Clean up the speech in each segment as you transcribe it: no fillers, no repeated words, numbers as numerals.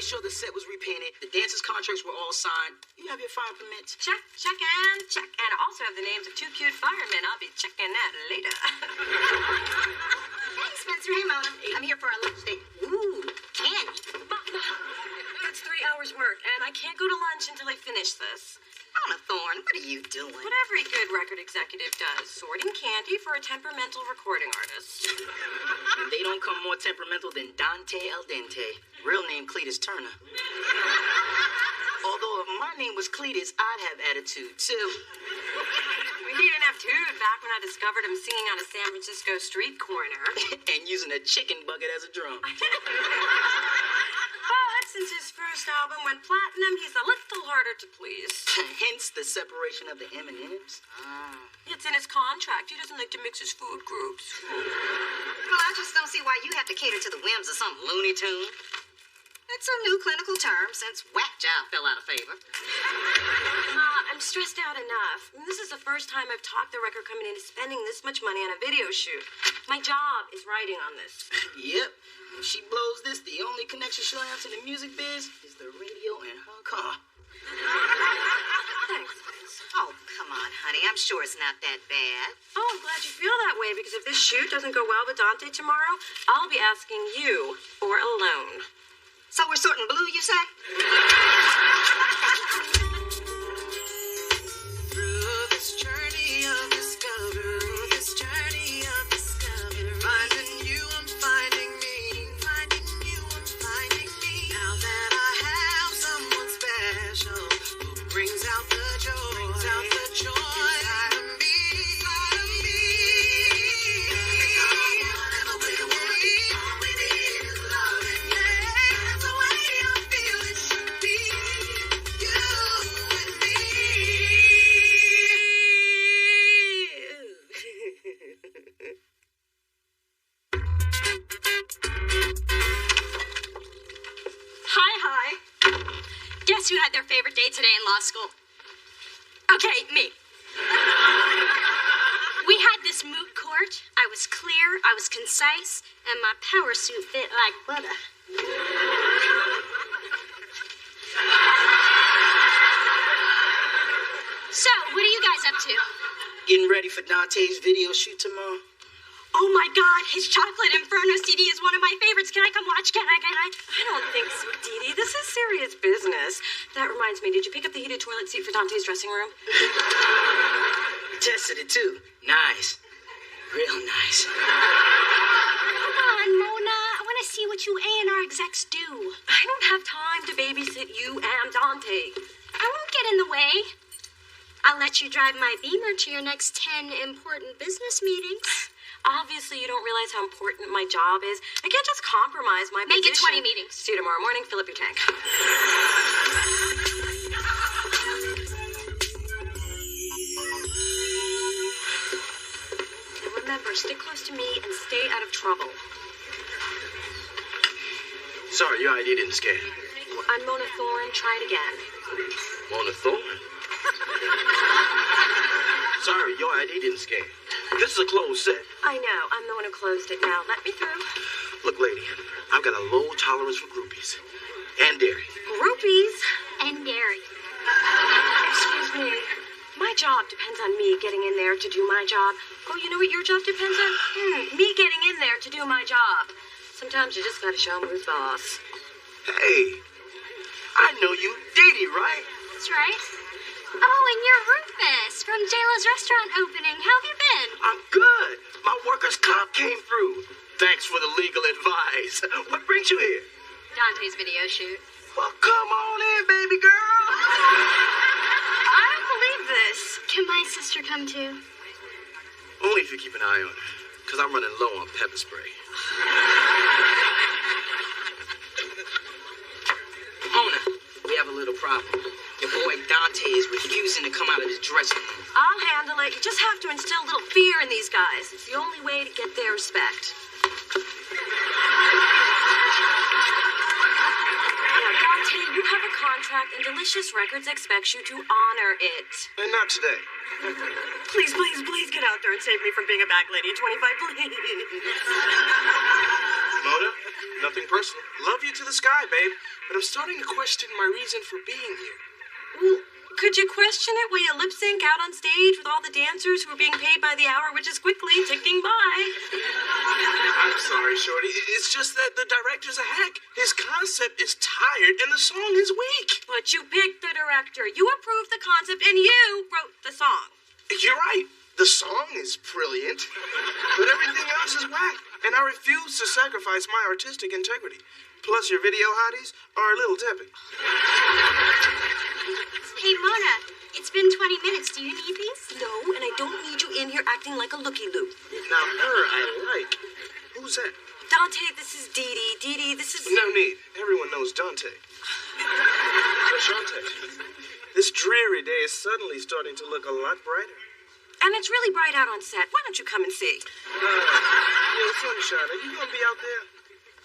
sure the set was repainted, the dancers' contracts were all signed. You have your fire permits? Check, check, and check. And I also have the names of 2 cute firemen. I'll be checking that later. Hey, Spencer. Hey, Mona. I'm here for our lunch date. Ooh, candy. That's 3 hours work, and I can't go to lunch until I finish this. Mona Thorne, what are you doing? What every good record executive does, sorting candy for a temperamental recording artist. And they don't come more temperamental than Dante Al Dente, real name Cletus Turner. Although if my name was Cletus, I'd have attitude, too. He didn't have tude back when I discovered him singing on a San Francisco street corner. And using a chicken bucket as a drum. But since his first album went platinum, he's a little harder to please. Hence the separation of the M&Ms. It's in his contract. He doesn't like to mix his food groups. Well, I just don't see why you have to cater to the whims of some Looney Tune. It's a new clinical term since whack job fell out of favor. Ma, I'm stressed out enough. This is the first time I've talked the record company into spending this much money on a video shoot. My job is writing on this. Yep. If she blows this, the only connection she'll have to the music biz is the radio in her car. Thanks. Oh, come on, honey. I'm sure it's not that bad. Oh, I'm glad you feel that way, because if this shoot doesn't go well with Dante tomorrow, I'll be asking you for a loan. So we're sorting blue, you say? Through this journey of discovery, finding you, I'm finding me, Now that I have someone special who brings out the joy inside of me. All we need is loving, that's the way I feel it should be. You and me. Hi. Guess who had their favorite day today in law school? Okay, me. We had this moot court. I was clear, I was concise, and my power suit fit like butter. So, what are you guys up to? Getting ready for Dante's video shoot tomorrow. Oh my God, his Chocolate Inferno CD is one of my favorites. Can I come watch? Can I? I don't think so, Dee Dee. This is serious business. That reminds me, did you pick up the heated toilet seat for Dante's dressing room? Tested it, too. Nice. Real nice. Come on, Mona. I want to see what you A&R execs do. I don't have time to babysit you and Dante. I won't get in the way. I'll let you drive my Beamer to your next 10 important business meetings. Obviously, you don't realize how important my job is. I can't just compromise my Make it position. 20 meetings. See you tomorrow morning. Fill up your tank. And remember, stick close to me and stay out of trouble. Sorry, your ID didn't scan. I'm Mona Thorne. Try it again. Mona Thorne? Sorry, your ID didn't scan. This is a closed set. I know. I'm the one who closed it now. Let me through. Look, lady, I've got a low tolerance for groupies. And dairy. Groupies? And dairy. Excuse me. My job depends on me getting in there to do my job. Oh, you know what your job depends on? Me getting in there to do my job. Sometimes you just gotta show 'em who's boss. Hey, I know you, Dee Dee, right? That's right. Oh, and you're Rufus from JLo's restaurant opening. How have you been? I'm good. My workers' comp came through. Thanks for the legal advice. What brings you here? Dante's video shoot. Well, come on in, baby girl. I don't believe this. Can my sister come too? Only if you keep an eye on her, because I'm running low on pepper spray. Mona, we have a little problem. Your boy Dante is refusing to come out of his dressing room. I'll handle it. You just have to instill a little fear in these guys. It's the only way to get their respect. Now, Dante, you have a contract, and Delicious Records expects you to honor it. And not today. Please, please, please get out there and save me from being a back lady at 25, please. Mona? Nothing personal. Love you to the sky, babe. But I'm starting to question my reason for being here. Well, could you question it while you lip sync out on stage with all the dancers who are being paid by the hour, which is quickly ticking by? I'm sorry, Shorty. It's just that the director's a hack. His concept is tired and the song is weak. But you picked the director. You approved the concept and you wrote the song. You're right. The song is brilliant, but everything else is whack, and I refuse to sacrifice my artistic integrity. Plus, your video hotties are a little tepid. Hey, Mona, it's been 20 minutes. Do you need these? No, and I don't need you in here acting like a looky-loo. Now, her I like. Who's that? Dante, this is Dee Dee. Dee Dee, this is... No need. Everyone knows Dante. So, Shante, this dreary day is suddenly starting to look a lot brighter. And it's really bright out on set. Why don't you come and see? Sunshine, are you going to be out there?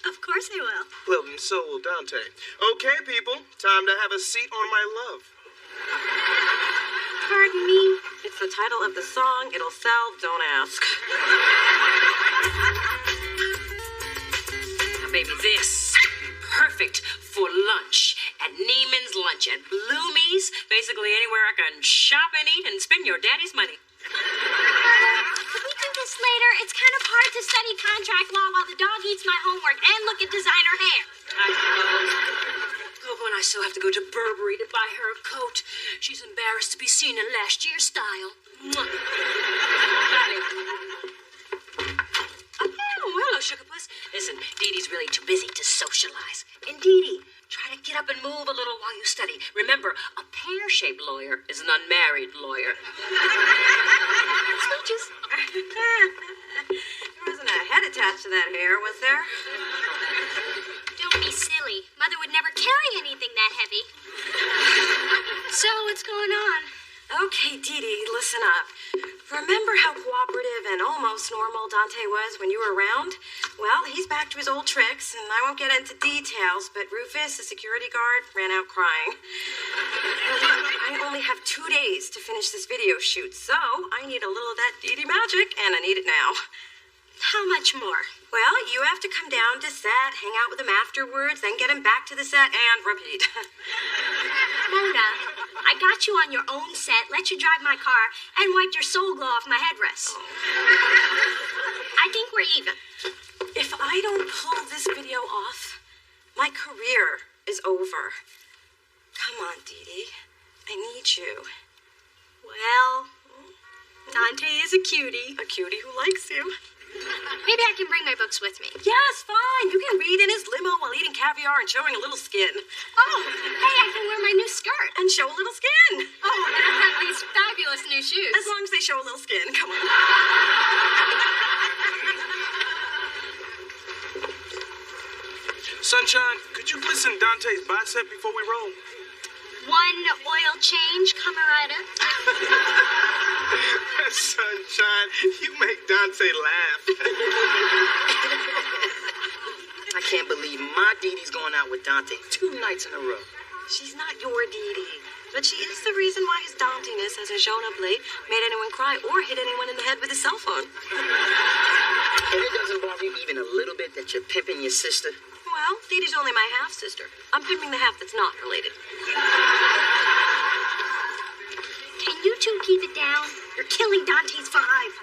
Of course I will. Well, then so will Dante. Okay, people, time to have a seat on my love. Pardon me. It's the title of the song. It'll sell. Don't ask. Now, baby, this perfect for lunch at Neiman's Lunch at Bloomie's. Basically anywhere I can shop and eat and spend your daddy's money. Could we do this later? It's kind of hard to study contract law while the dog eats my homework and look at designer hair. I suppose. Oh, and I still have to go to Burberry to buy her a coat. She's embarrassed to be seen in last year's style. Mwah. Oh, hello, Sugar Puss. Listen, Dee Dee's really too busy to socialize. And Dee Dee, try to get up and move a little while you study. Remember, a pear-shaped lawyer is an unmarried lawyer. Smooches. There wasn't a head attached to that hair, was there? Don't be silly. Mother would never carry anything that heavy. So, what's going on? Okay, Dee Dee, listen up. Remember how cooperative and almost normal Dante was when you were around? Well, he's back to his old tricks, and I won't get into details, but Rufus, the security guard, ran out crying. I only have 2 days to finish this video shoot, so I need a little of that Dee Dee magic, and I need it now. How much more? Well, you have to come down to set, hang out with him afterwards, then get him back to the set, and repeat. Mona, I got you on your own set, let you drive my car, and wiped your soul glow off my headrest. I think we're even. If I don't pull this video off, my career is over. Come on, Dee Dee. I need you. Well, Dante is a cutie. A cutie who likes you. Maybe I can bring my books with me. Yes, fine. You can read in his limo while eating caviar and showing a little skin. Oh, hey, I can wear my new skirt. And show a little skin. Oh, and I have these fabulous new shoes. As long as they show a little skin. Come on. Sunshine, could you glisten Dante's bicep before we roll? One oil change coming right up. Sunshine, you make Dante laugh. I can't believe my Dee Dee's going out with Dante 2 nights in a row. She's not your Dee Dee, but she is the reason why his Dantiness hasn't shown up late, made anyone cry, or hit anyone in the head with his cell phone. And it doesn't bother you even a little bit that you're pimping your sister? Well, Dee Dee's only my half-sister. I'm pimping the half that's not related. Can you two keep it down? You're killing Dante's vibe.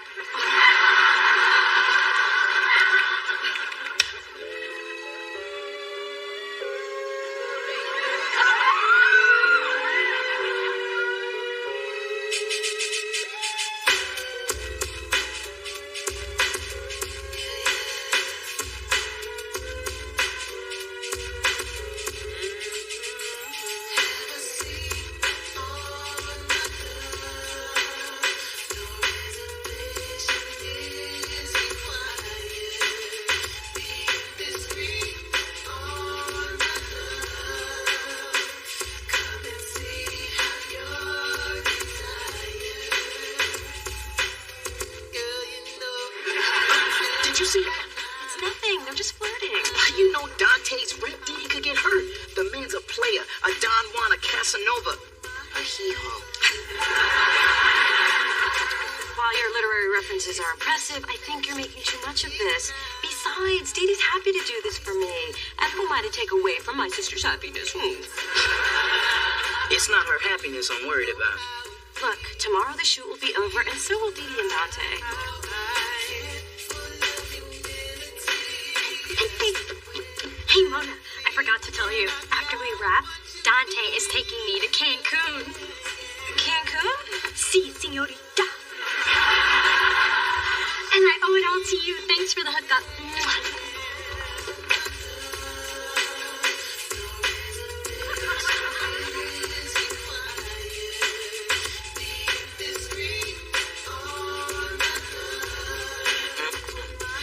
Did you see that? It's nothing. They're just flirting. You know Dante's rep Dee Dee could get hurt. The man's a player, a Don Juan, a Casanova, a hee-haw. While your literary references are impressive, I think you're making too much of this. Besides, Besides, Dee Dee's happy to do this for me. And who am I to take away from my sister's happiness? It's not her happiness I'm worried about. Look, tomorrow the shoot will be over, and so will Dee Dee and Dante. Hey, Mona, I forgot to tell you. After we wrap, Dante is taking me to Cancun. Cancun? Si, señorita. And I owe it all to you. Thanks for the hookup. Mwah.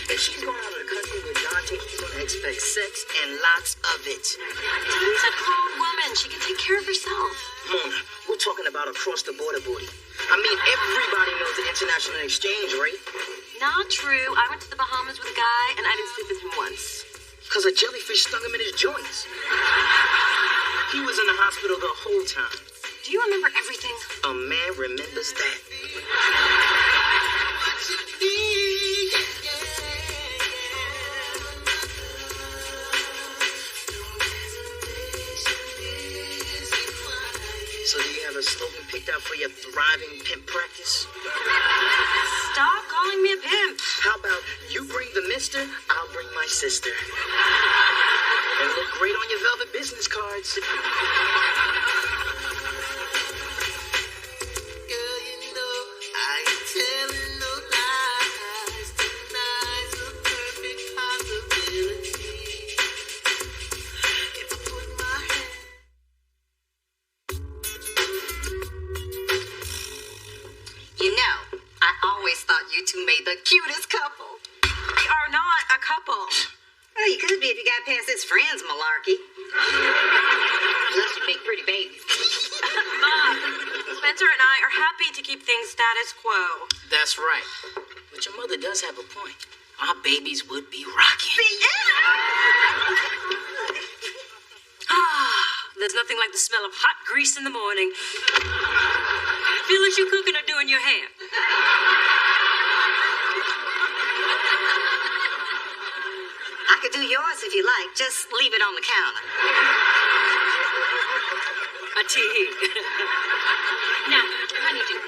If she's going out of the country with Dante, he's going to expect sex and lots of it. Dee's a grown woman. She can take care of herself. Mona, we're talking about across-the-border booty. I mean, everybody knows the international exchange rate. Not true. I went to the Bahamas with a guy, and I didn't sleep with him once. Because a jellyfish stung him in his joints. He was in the hospital the whole time. Do you remember everything? A man remembers that. So do you have a slogan picked out for your thriving pimp practice? Stop calling me a pimp. How about you bring the mister, I'll bring my sister. And look great on your velvet business cards. Girl, you know I ain't telling no lies. Tonight's a perfect possibility. If I put my hand. You know, I always thought you two made the cutest couple. We are not a couple. Well, you could be if you got past his friends malarkey. Plus, you make pretty babies. Mom, Spencer and I are happy to keep things status quo. That's right. But your mother does have a point. Our babies would be rocking. There's nothing like the smell of hot grease in the morning. Feel like you cooking or doing your hair. I could do yours if you like. Just leave it on the counter. A tea. Now, honeydew,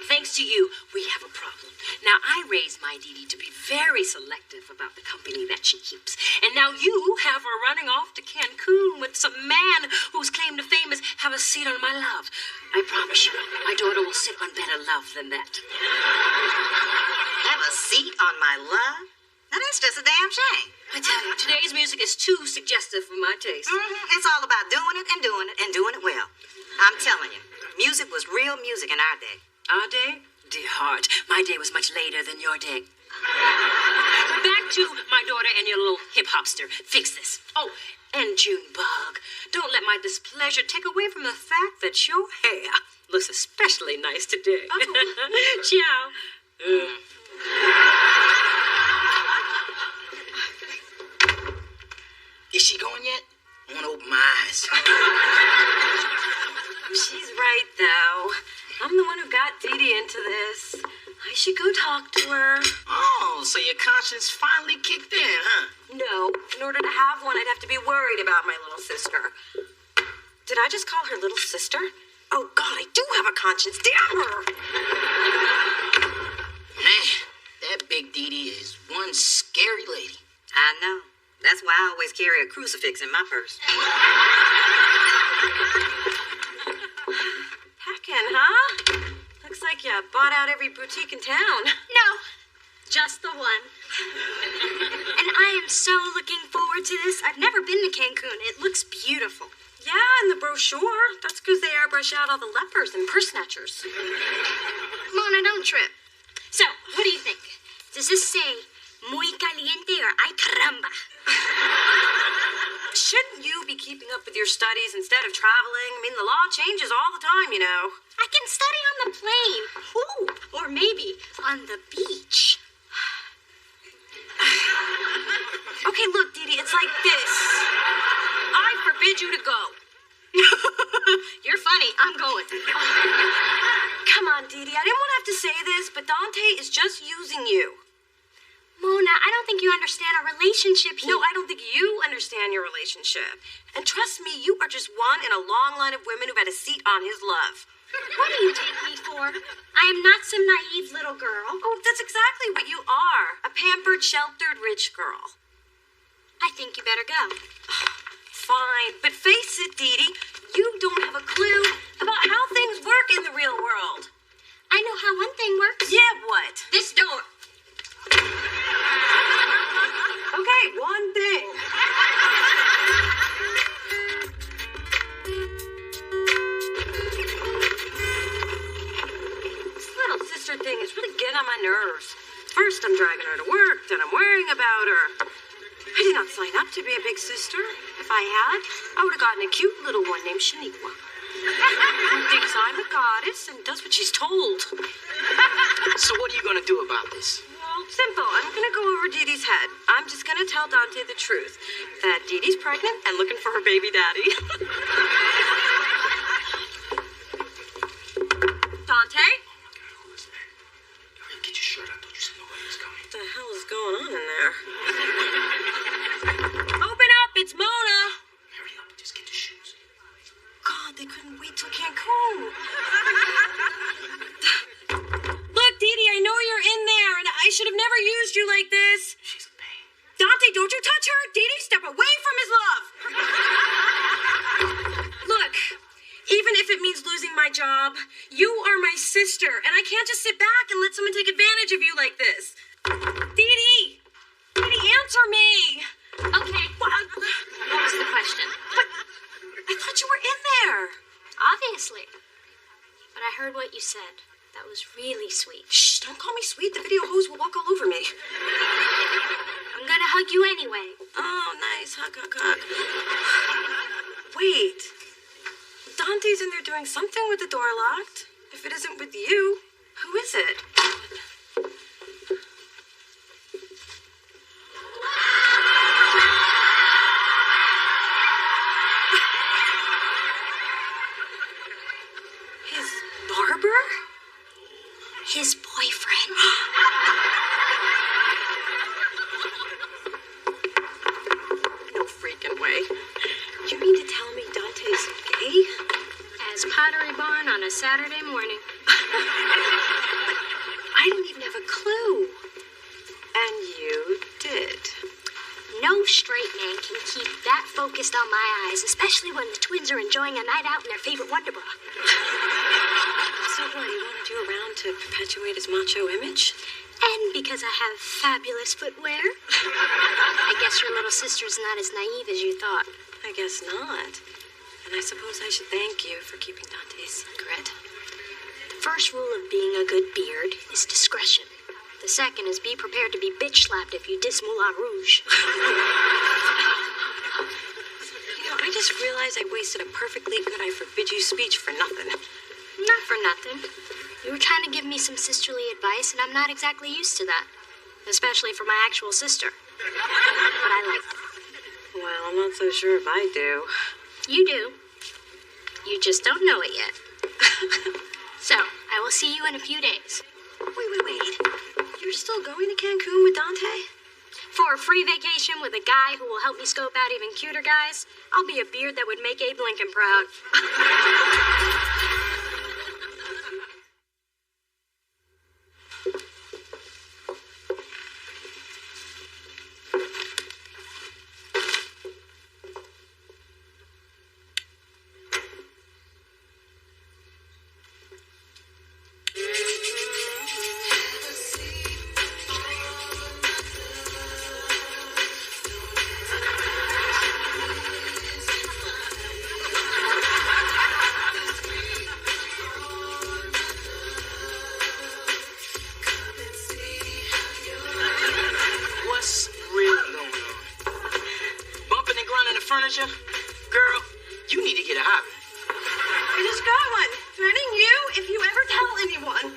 thanks to you, we have a problem. Now, I raised my Dee Dee to be very selective about the company that she keeps. And now you have her running off to Cancun with some man whose claim to fame is have a seat on my love. I promise you, my daughter will sit on better love than that. Have a seat on my love? Now, that's just a damn shame. I tell you, today's music is too suggestive for my taste. It's all about doing it and doing it and doing it well. I'm telling you, music was real music in our day. Our day? Dear heart, my day was much later than your day. Back to my daughter and your little hip-hopster. Fix this. Oh, and Junebug, don't let my displeasure take away from the fact that your hair looks especially nice today. Ciao. Is she going yet? I want to open my eyes. She's right, though. I'm the one who got Dee Dee into this. I should go talk to her. Oh, so your conscience finally kicked in, huh? No, in order to have one, I'd have to be worried about my little sister. Did I just call her little sister? Oh, God, I do have a conscience. Damn her! Man, that big Dee Dee is one scary lady. I know. That's why I always carry a crucifix in my purse. Packin', huh? Looks like you bought out every boutique in town. No, just the one. And I am so looking forward to this. I've never been to Cancun. It looks beautiful. Yeah, in the brochure. That's because they airbrush out all the lepers and purse snatchers. Mona, don't trip. So, what do you think? Does this say muy caliente or ay caramba? Shouldn't you be keeping up with your studies instead of traveling? I mean, the law changes all the time, you know. I can study on the plane. Ooh, or maybe on the beach. Okay, look, Dee Dee, it's like this. I forbid you to go. You're funny. I'm going. Come on, Dee Dee, I didn't want to have to say this, but Dante is just using you. Mona, I don't think you understand our relationship here. No, I don't think you understand your relationship. And trust me, you are just one in a long line of women who've had a seat on his love. What do you take me for? I am not some naive little girl. Oh, that's exactly what you are. A pampered, sheltered, rich girl. I think you better go. Fine, but face it, Dee Dee, you don't have a clue about how things work in the real world. I know how one thing works. Yeah, what? This door. Okay, one thing. This little sister thing is really getting on my nerves. First, I'm dragging her to work, then I'm worrying about her. I did not sign up to be a big sister. If I had, I would have gotten a cute little one named Shaniqua. Who thinks I'm a goddess and does what she's told. So what are you gonna do about this? Well, simple. I'm gonna go over Dee Dee's head. I'm just gonna tell Dante the truth. That Dee Dee's pregnant and looking for her baby daddy. Dante? Hurry, get your shirt on. Don't you see nobody's coming? What the hell is going on in there? Open up! It's Mona! Hurry up, just get your shoes. God, they couldn't wait till Cancun. Look, Dee Dee, I know you're in there, and I should have never used you like this. She's in pain. Dante, don't you touch her! Dee Dee, step away from his love! Look, even if it means losing my job, you are my sister, and I can't just sit back and let someone take advantage of you like this. Dee Dee! Dee Dee, answer me! Okay. What was the question? But I thought you were in there. Obviously. But I heard what you said. That was really sweet. Shh, don't call me sweet. The video hose will walk all over me. I'm gonna hug you anyway. Oh, nice. Hug, hug, hug. Wait. Dante's in there doing something with the door locked. If it isn't with you, who is it? His barber? His boyfriend. No freaking way. You mean to tell me Dante's gay? As Pottery Barn on a Saturday morning. I didn't even have a clue. And you did. No straight man can keep that focused on my eyes, especially when the twins are enjoying a night out in their favorite Wonder Bra. So what, he wanted you around to perpetuate his macho image? And because I have fabulous footwear. I guess your little sister's not as naive as you thought. I guess not. And I suppose I should thank you for keeping Dante's secret. The first rule of being a good beard is discretion. The second is be prepared to be bitch slapped if you diss Moulin Rouge. You know, I just realized I wasted a perfectly good I forbid you speech for nothing. Not for nothing. You were trying to give me some sisterly advice, and I'm not exactly used to that. Especially for my actual sister. But I liked it. Well, I'm not so sure if I do. You do. You just don't know it yet. So, I will see you in a few days. Wait. You're still going to Cancun with Dante? For a free vacation with a guy who will help me scope out even cuter guys, I'll be a beard that would make Abe Lincoln proud. What's really going on? Bumping and grinding the furniture? Girl, you need to get a hobby. I just got one. Threatening you if you ever tell anyone.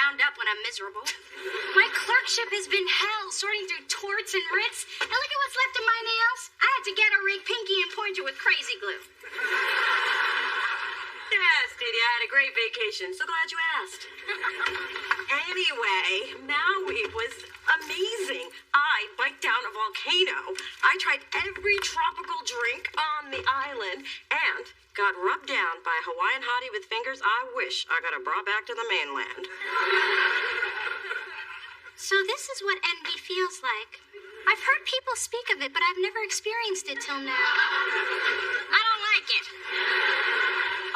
wound up when I'm miserable. My clerkship has been hell, sorting through torts and writs. And look at what's left of my nails. I had to get a rig pinky and pointer with crazy glue. Yes, Didi, I had a great vacation. So glad you asked. Anyway, Maui was amazing. I biked down a volcano. I tried every tropical drink on the island and got rubbed down by a Hawaiian hottie with fingers I wish I could have brought back to the mainland. So this is what envy feels like. I've heard people speak of it, but I've never experienced it till now. I don't like it.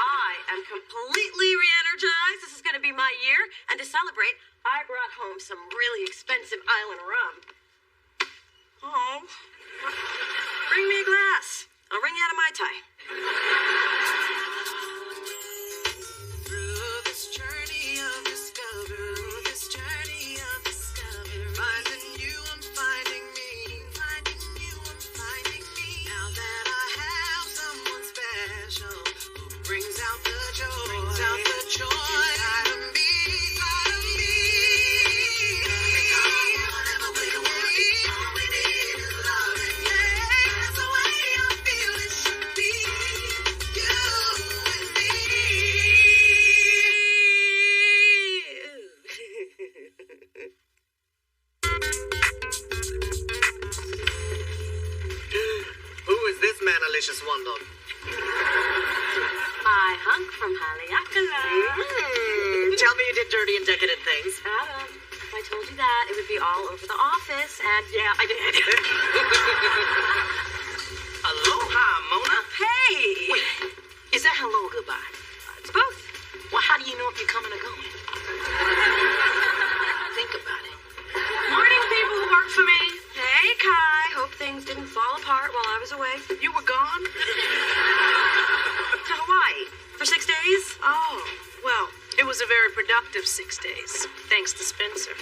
I am completely re-energized. This is going to be my year. And to celebrate, I brought home some really expensive island rum. Oh. Bring me a glass. I'll bring you out of Mai Tai. Through this journey of discovery, finding you, I'm finding me. Finding you, I'm finding me. Now that I have someone special who brings out the joy, inside of me, Whatever we want, all we need is love and that's the way I feel it should be. You and me. Who is this manalicious wonder? My hunk from Haleakala. Tell me you did dirty and decadent things. Adam, if I told you that, it would be all over the office. And yeah, I did. Aloha, Mona. Hey! Wait, is that hello or goodbye? It's both. Well, how do you know if you're coming or going? Think about it. Morning, people who work for me. Hey, Kai. Hope things didn't fall apart while I was away. You were gone? To Hawaii. For 6 days? Oh, well, it was a very productive 6 days, thanks to Spencer.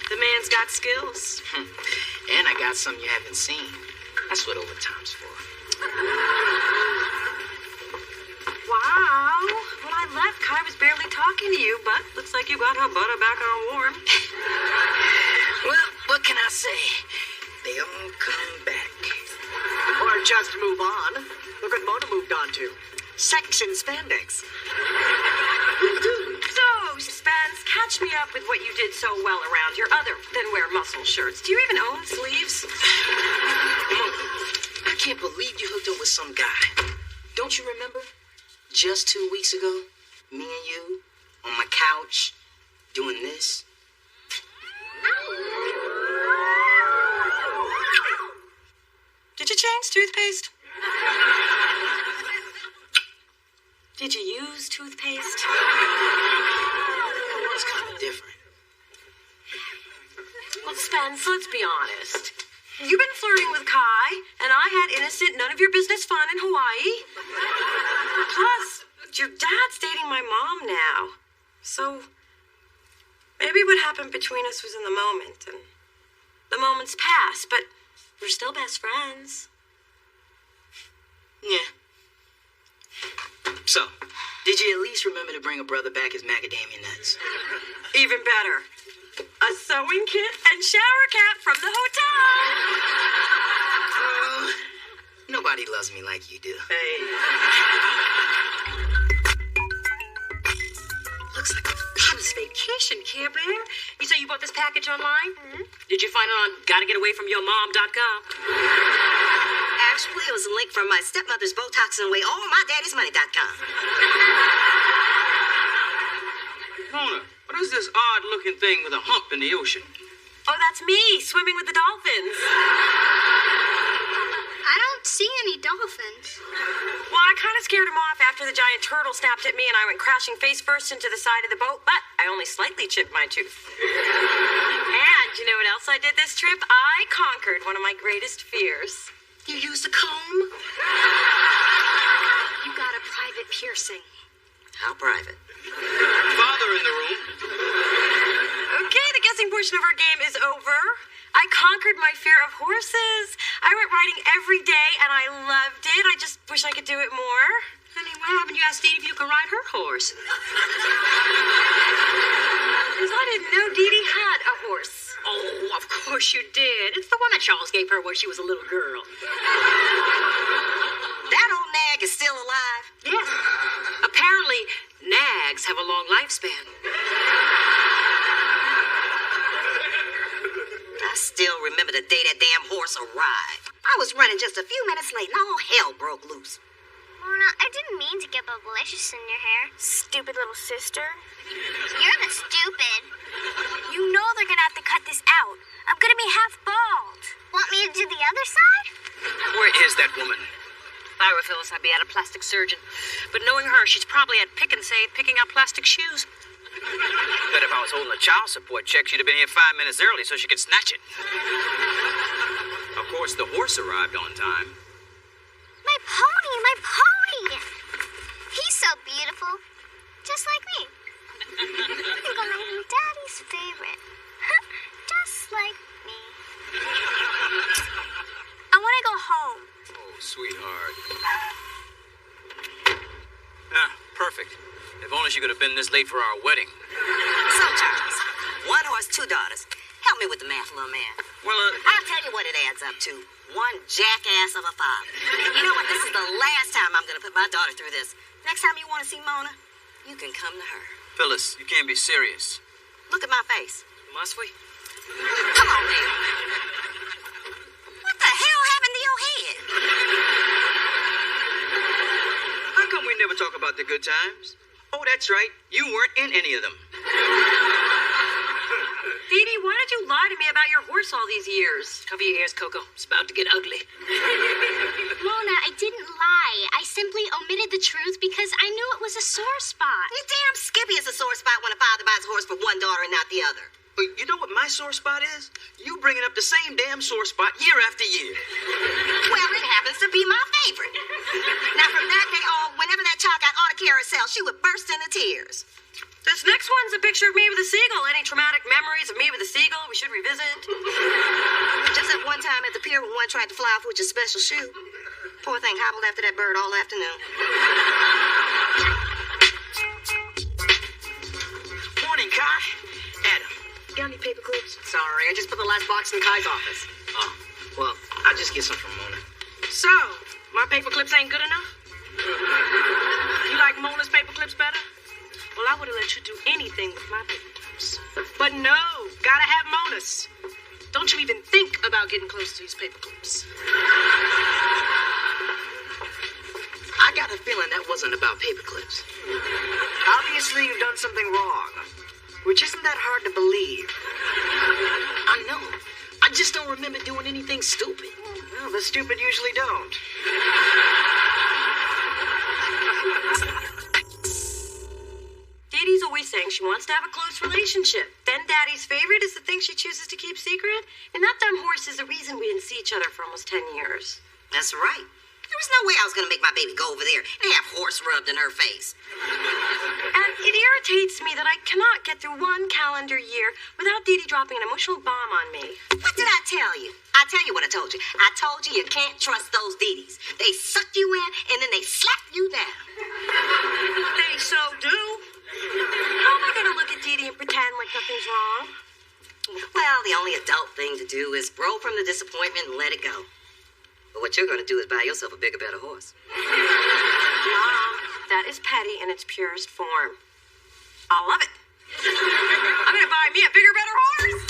The man's got skills. And I got some you haven't seen. That's what overtime's for. Wow. When I left, Kai was barely talking to you, but looks like you got her butter back on warm. Well, what can I say? They all come back. Or just move on. Look what Mona moved on to. Sex and spandex. So, Spence, catch me up with what you did so well around your other than wear muscle shirts. Do you even own sleeves? I can't believe you hooked up with some guy. Don't you remember? Just 2 weeks ago, me and you on my couch doing this. Did you change toothpaste? Did you use toothpaste? It was kind of different. Well, Spence, let's be honest. You've been flirting with Kai, and I had innocent, none of your business fun in Hawaii. Plus, your dad's dating my mom now. So, maybe what happened between us was in the moment, and the moment's passed, but we're still best friends. Yeah. So, did you at least remember to bring a brother back his macadamia nuts? Even better. A sewing kit and shower cap from the hotel. Nobody loves me like you do. Hey. Looks like a This vacation, Care Bear. You say you bought this package online? Mm-hmm. Did you find it on gottagetawayfromyourmom.com? Actually, it was a link from my stepmother's Botox and away all my daddy's money.com. Mona, what is this odd-looking thing with a hump in the ocean? Oh, that's me, swimming with the dolphins. I don't see any dolphins. Well, I kind of scared him off after the giant turtle snapped at me and I went crashing face first into the side of the boat, but I only slightly chipped my tooth. And you know what else I did this trip? I conquered one of my greatest fears. You used a comb? You got a private piercing. How private? Father in the room. Okay, the guessing portion of our game is over. I conquered my fear of horses. I went riding every day and I loved it. I just wish I could do it more. Honey, why haven't you asked Dee Dee if you can ride her horse? Because I didn't know Dee Dee had a horse. Oh, of course you did. It's the one that Charles gave her when she was a little girl. That old nag is still alive? Yes. Apparently, nags have a long lifespan. I still remember the day that damn horse arrived. I was running just a few minutes late and all hell broke loose. Mona, I didn't mean to get bubblicious in your hair. Stupid little sister. You're the stupid. You know they're gonna have to cut this out. I'm gonna be half bald. Want me to do the other side? Where is that woman? If I were Phyllis, I'd be at a plastic surgeon. But knowing her, she's probably at Pick and Save picking out plastic shoes. Bet if I was holding a child support check, she'd have been here 5 minutes early so she could snatch it. Of course, the horse arrived on time. My pony, my pony. He's so beautiful. Just like me. You're gonna be Daddy's favorite. Just like me. I want to go home. Oh, sweetheart. Ah, perfect. If only she could have been this late for our wedding. So, Charles, one horse, two daughters. Help me with the math, little man. Well, I'll tell you what it adds up to. One jackass of a father. You know what? This is the last time I'm going to put my daughter through this. Next time you want to see Mona, you can come to her. Phyllis, you can't be serious. Look at my face. Must we? Come on, man. What the hell happened to your head? How come we never talk about the good times? Oh, that's right. You weren't in any of them. Dee Dee, why did you lie to me about your horse all these years? Cover your ears, Coco. It's about to get ugly. Mona, I didn't lie. I simply omitted the truth because I knew it was a sore spot. You damn skippy is a sore spot when a father buys a horse for one daughter and not the other. But you know what my sore spot is? You bringing up the same damn sore spot year after year. Well, it happens to be my favorite. Now, from that day on, whenever that child got on a carousel, she would burst into tears. This next one's a picture of me with a seagull. Any traumatic memories of me with a seagull we should revisit? Just that one time at the pier when one tried to fly off with your special shoe. Poor thing hobbled after that bird all afternoon. Morning, Kai. Adam, got any paper clips? Sorry, I just put the last box in Kai's office. Oh, well, I'll just get some from Mona. So, my paper clips ain't good enough? You like Mona's paper clips better? Well, I would have let you do anything with my paper clips. But no, gotta have Mona's. Don't you even think about getting close to these paper clips. I got a feeling that wasn't about paper clips. Obviously, you've done something wrong, which isn't that hard to believe. I know. I just don't remember doing anything stupid. Well, the stupid usually don't. Dee Dee's always saying she wants to have a close relationship. Then Daddy's favorite is the thing she chooses to keep secret. And that damn horse is the reason we didn't see each other for almost 10 years. That's right. There was no way I was going to make my baby go over there and have horse rubbed in her face. And it irritates me that I cannot get through one calendar year without Dee Dee dropping an emotional bomb on me. What did I tell you? I tell you what I told you. I told you you can't trust those Dee-Dees. They suck you in and then they slap you down. They so do. How am I going to look at Dee Dee and pretend like nothing's wrong? Well, the only adult thing to do is grow from the disappointment and let it go. But what you're going to do is buy yourself a bigger, better horse. Mom, that is petty in its purest form. I love it. I'm going to buy me a bigger, better horse.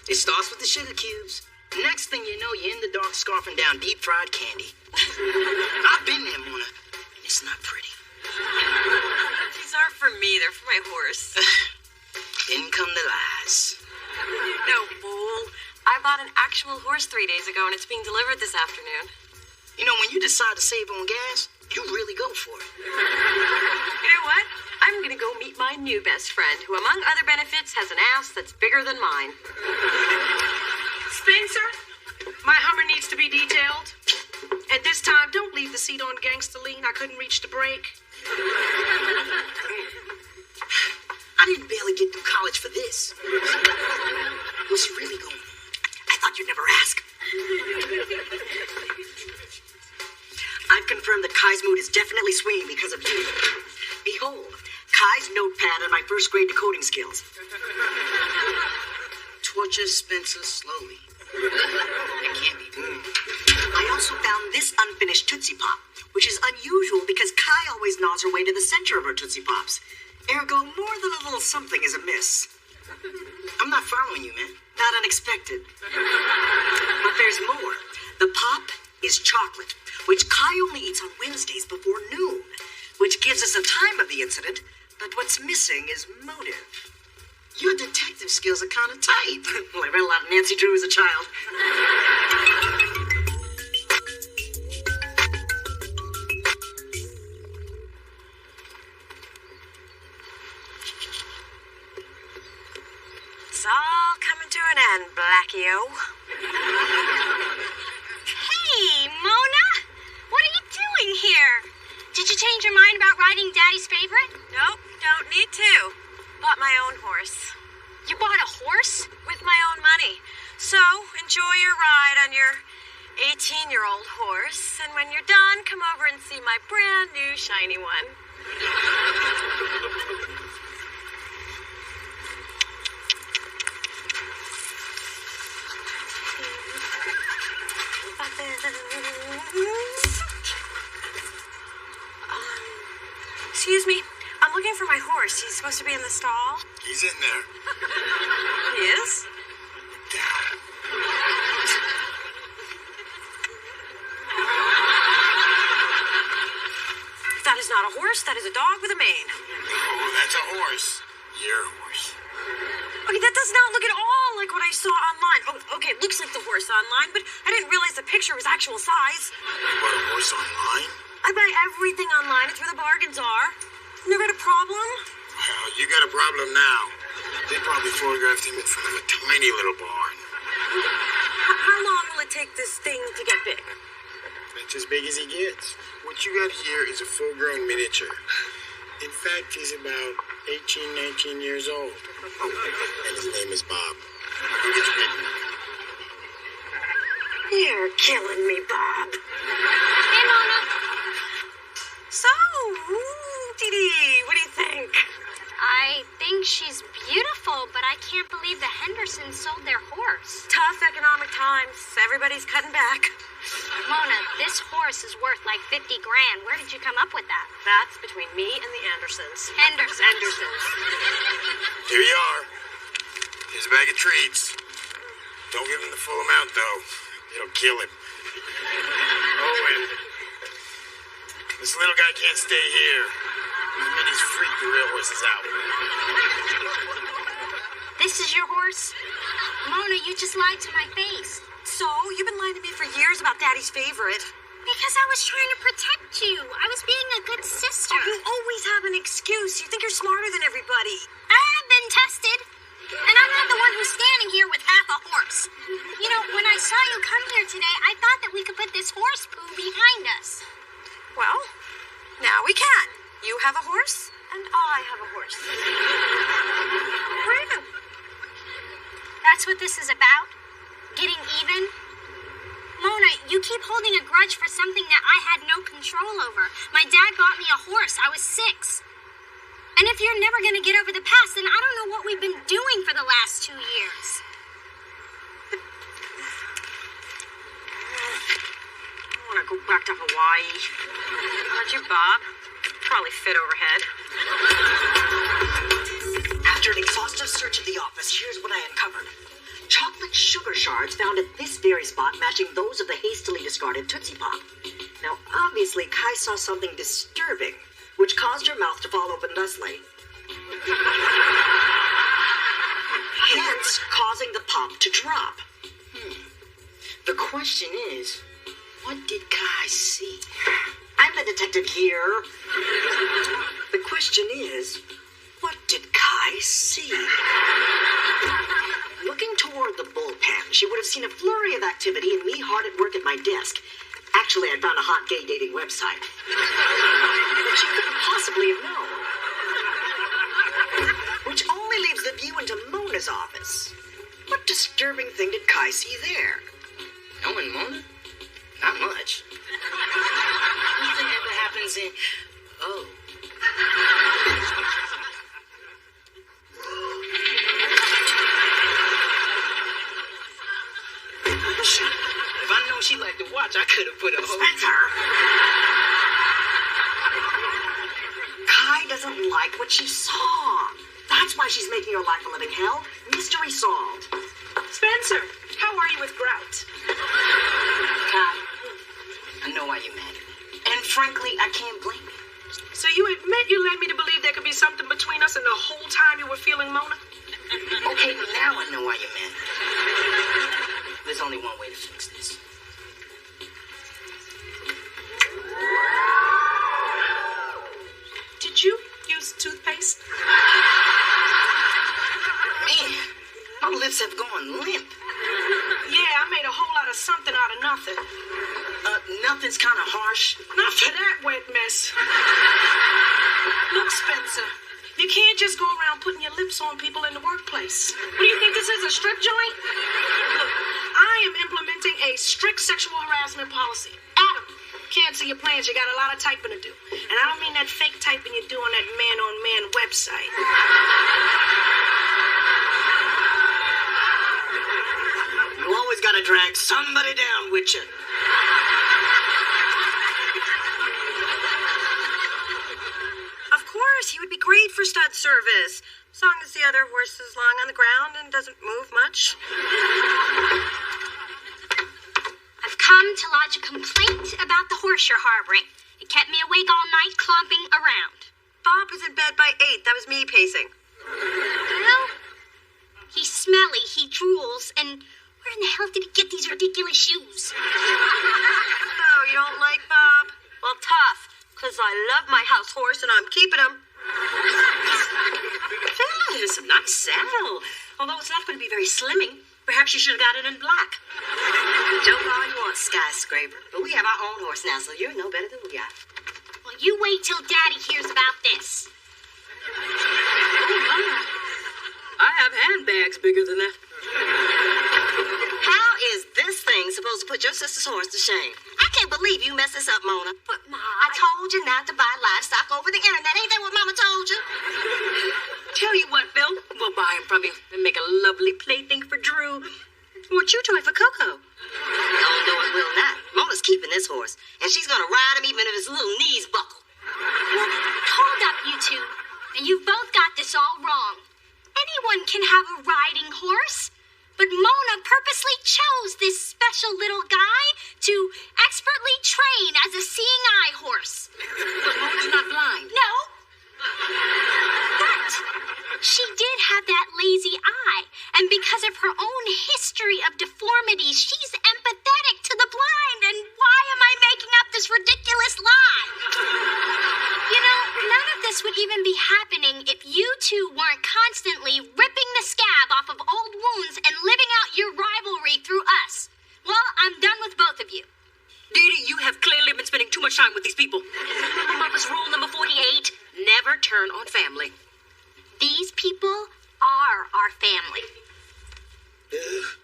It starts with the sugar cubes. Next thing you know, you're in the dark scarfing down deep-fried candy. I've been there, Mona, and it's not pretty. These aren't for me. They're for my horse. Then come the lies. No, fool. I bought an actual horse 3 days ago, and it's being delivered this afternoon. You know, when you decide to save on gas, you really go for it. You know what? I'm going to go meet my new best friend, who, among other benefits, has an ass that's bigger than mine. Spencer, my Hummer needs to be detailed. And this time, don't leave the seat on gangster lean. I couldn't reach the brake. I didn't barely get through college for this. What's really going on? I thought you'd never ask. definitely swinging because of you. Behold, Kai's notepad and my first grade decoding skills. Torture Spencer slowly. That can't be good. I also found this unfinished Tootsie Pop, which is unusual because Kai always gnaws her way to the center of her Tootsie Pops. Ergo, more than a little something is amiss. I'm not following you, man. Not unexpected. But there's more. The pop is chocolate, which Kai only eats on Wednesdays before noon, which gives us a time of the incident, but what's missing is motive. Your detective skills are kind of tight. Well, I read a lot of Nancy Drew as a child. It's all coming to an end, Blackie-O. Hey, Mona! What are you doing here? Did you change your mind about riding Daddy's favorite? Nope, don't need to. Bought my own horse. You bought a horse? With my own money. So, enjoy your ride on your 18-year-old horse, and when you're done, come over and see my brand new shiny one. Excuse me. I'm looking for my horse. He's supposed to be in the stall. He's in there. He is? That is not a horse. That is a dog with a mane. No, that's a horse. Your horse. Okay, that does not look at all like what I saw online. Oh, okay, it looks like the horse online, but I didn't realize the picture was actual size. You bought a horse online? I buy everything online. It's where the bargains are. Never had a problem? Well, you got a problem now. They probably photographed him in front of a tiny little barn. How long will it take this thing to get big? That's as big as he gets. What you got here is a full-grown miniature. In fact, he's about 18, 19 years old. Oh, and his name is Bob. Who gets bitten? You're killing me, Bob. Hey, Mona. So, Dee, what do you think? I think she's beautiful, but I can't believe the Hendersons sold their horse. Tough economic times. Everybody's cutting back. Mona, this horse is worth like 50 grand. Where did you come up with that? That's between me and the Andersons. Hendersons. Here you are. Here's a bag of treats. Don't give him the full amount, though. It'll kill him. Oh, and this little guy can't stay here. Minnie's freaked the real horses out. This is your horse? Mona, you just lied to my face. So, you've been lying to me for years about Daddy's favorite. Because I was trying to protect you. I was being a good sister. You always have an excuse. You think you're smarter than everybody. I have been tested. And I'm not the one who's standing here with half a horse. You know, when I saw you come here today, I thought that we could put this horse poo behind us. Well, now we can. You have a horse, and I have a horse. What are you doing? That's what this is about? Getting even? Mona, you keep holding a grudge for something that I had no control over. My dad bought me a horse. I was 6. And if you're never going to get over the past, then I don't know what we've been doing for the last 2 years. I want to go back to Hawaii. Aren't you, Bob? Probably fit overhead. After an exhaustive search of the office, here's what I uncovered. Chocolate sugar shards found at this very spot matching those of the hastily discarded Tootsie Pop. Now, obviously, Kai saw something disturbing, which caused her mouth to fall open thusly. Hence, causing the pop to drop. The question is, what did Kai see? I'm the detective here. The question is, what did Kai see? Looking toward the bullpen, she would have seen a flurry of activity and me hard at work at my desk. Actually, I found a hot gay dating website. But she couldn't possibly have known. Which only leaves the view into Mona's office. What disturbing thing did Kai see there? Knowing Mona? Not much. Nothing ever happened comes in. Oh. Shoot. If I known she liked to watch, I could have put a whole... Spencer! Kai doesn't like what she saw. That's why she's making her life a living hell. Mystery solved. Spencer, how are you with grout? Kai, I know why you're mad at me. And frankly, I can't blame you. So you admit you led me to believe there could be something between us and the whole time you were feeling Mona? Okay, now I know why you're mad at me. There's only one way to fix this. Did you use toothpaste? Man, my lips have gone limp. Yeah, I made a whole lot of something out of nothing. Nothing's kind of harsh. Not for that wet mess. Look, Spencer, you can't just go around putting your lips on people in the workplace. What do you think this is, a strip joint? Look, I am implementing a strict sexual harassment policy. Adam, can't see your plans. You got a lot of typing to do. And I don't mean that fake typing you do on that man-on-man website. You always gotta drag somebody down with you. Of course, he would be great for stud service. As long as the other horse is lying on the ground and doesn't move much. I've come to lodge a complaint about the horse you're harboring. It kept me awake all night clomping around. Bob was in bed by 8. That was me pacing. Well, he's smelly, he drools, and where in the hell did he get these ridiculous shoes? Oh, you don't like Bob? Well, tough, because I love my house horse and I'm keeping him. That is a nice saddle. Although it's not going to be very slimming. Perhaps you should have got it in black. Joke all you want, skyscraper. But we have our own horse now, so you're no better than we are. Well, you wait till Daddy hears about this. I have handbags bigger than that. How is this thing supposed to put your sister's horse to shame? I can't believe you messed this up, Mona. But, Ma, I told you not to buy livestock over the internet. Ain't that what Mama told you? Tell you what, Bill, we'll buy him from you and make a lovely plaything for Drew. Or chew toy for Coco. Oh, no, it will not. Mona's keeping this horse, and she's gonna ride him even if his little knees buckle. Well, hold up, you two. And you've both got this all wrong. Anyone can have a riding horse. But Mona purposely chose this special little guy to expertly train as a seeing eye horse. But Mona's not blind. No. But she did have that lazy eye. And because of her own history of deformities, she's empathetic to the blind. And why am I making up this ridiculous lie? You know, none of this would even be happening if you two weren't constantly ripping the scab off of old wounds and living out your rivalry through us. Well, I'm done with both of you. Dee, you have clearly been spending too much time with these people. Remember Mama's rule number 48? Never turn on family. These people are our family. If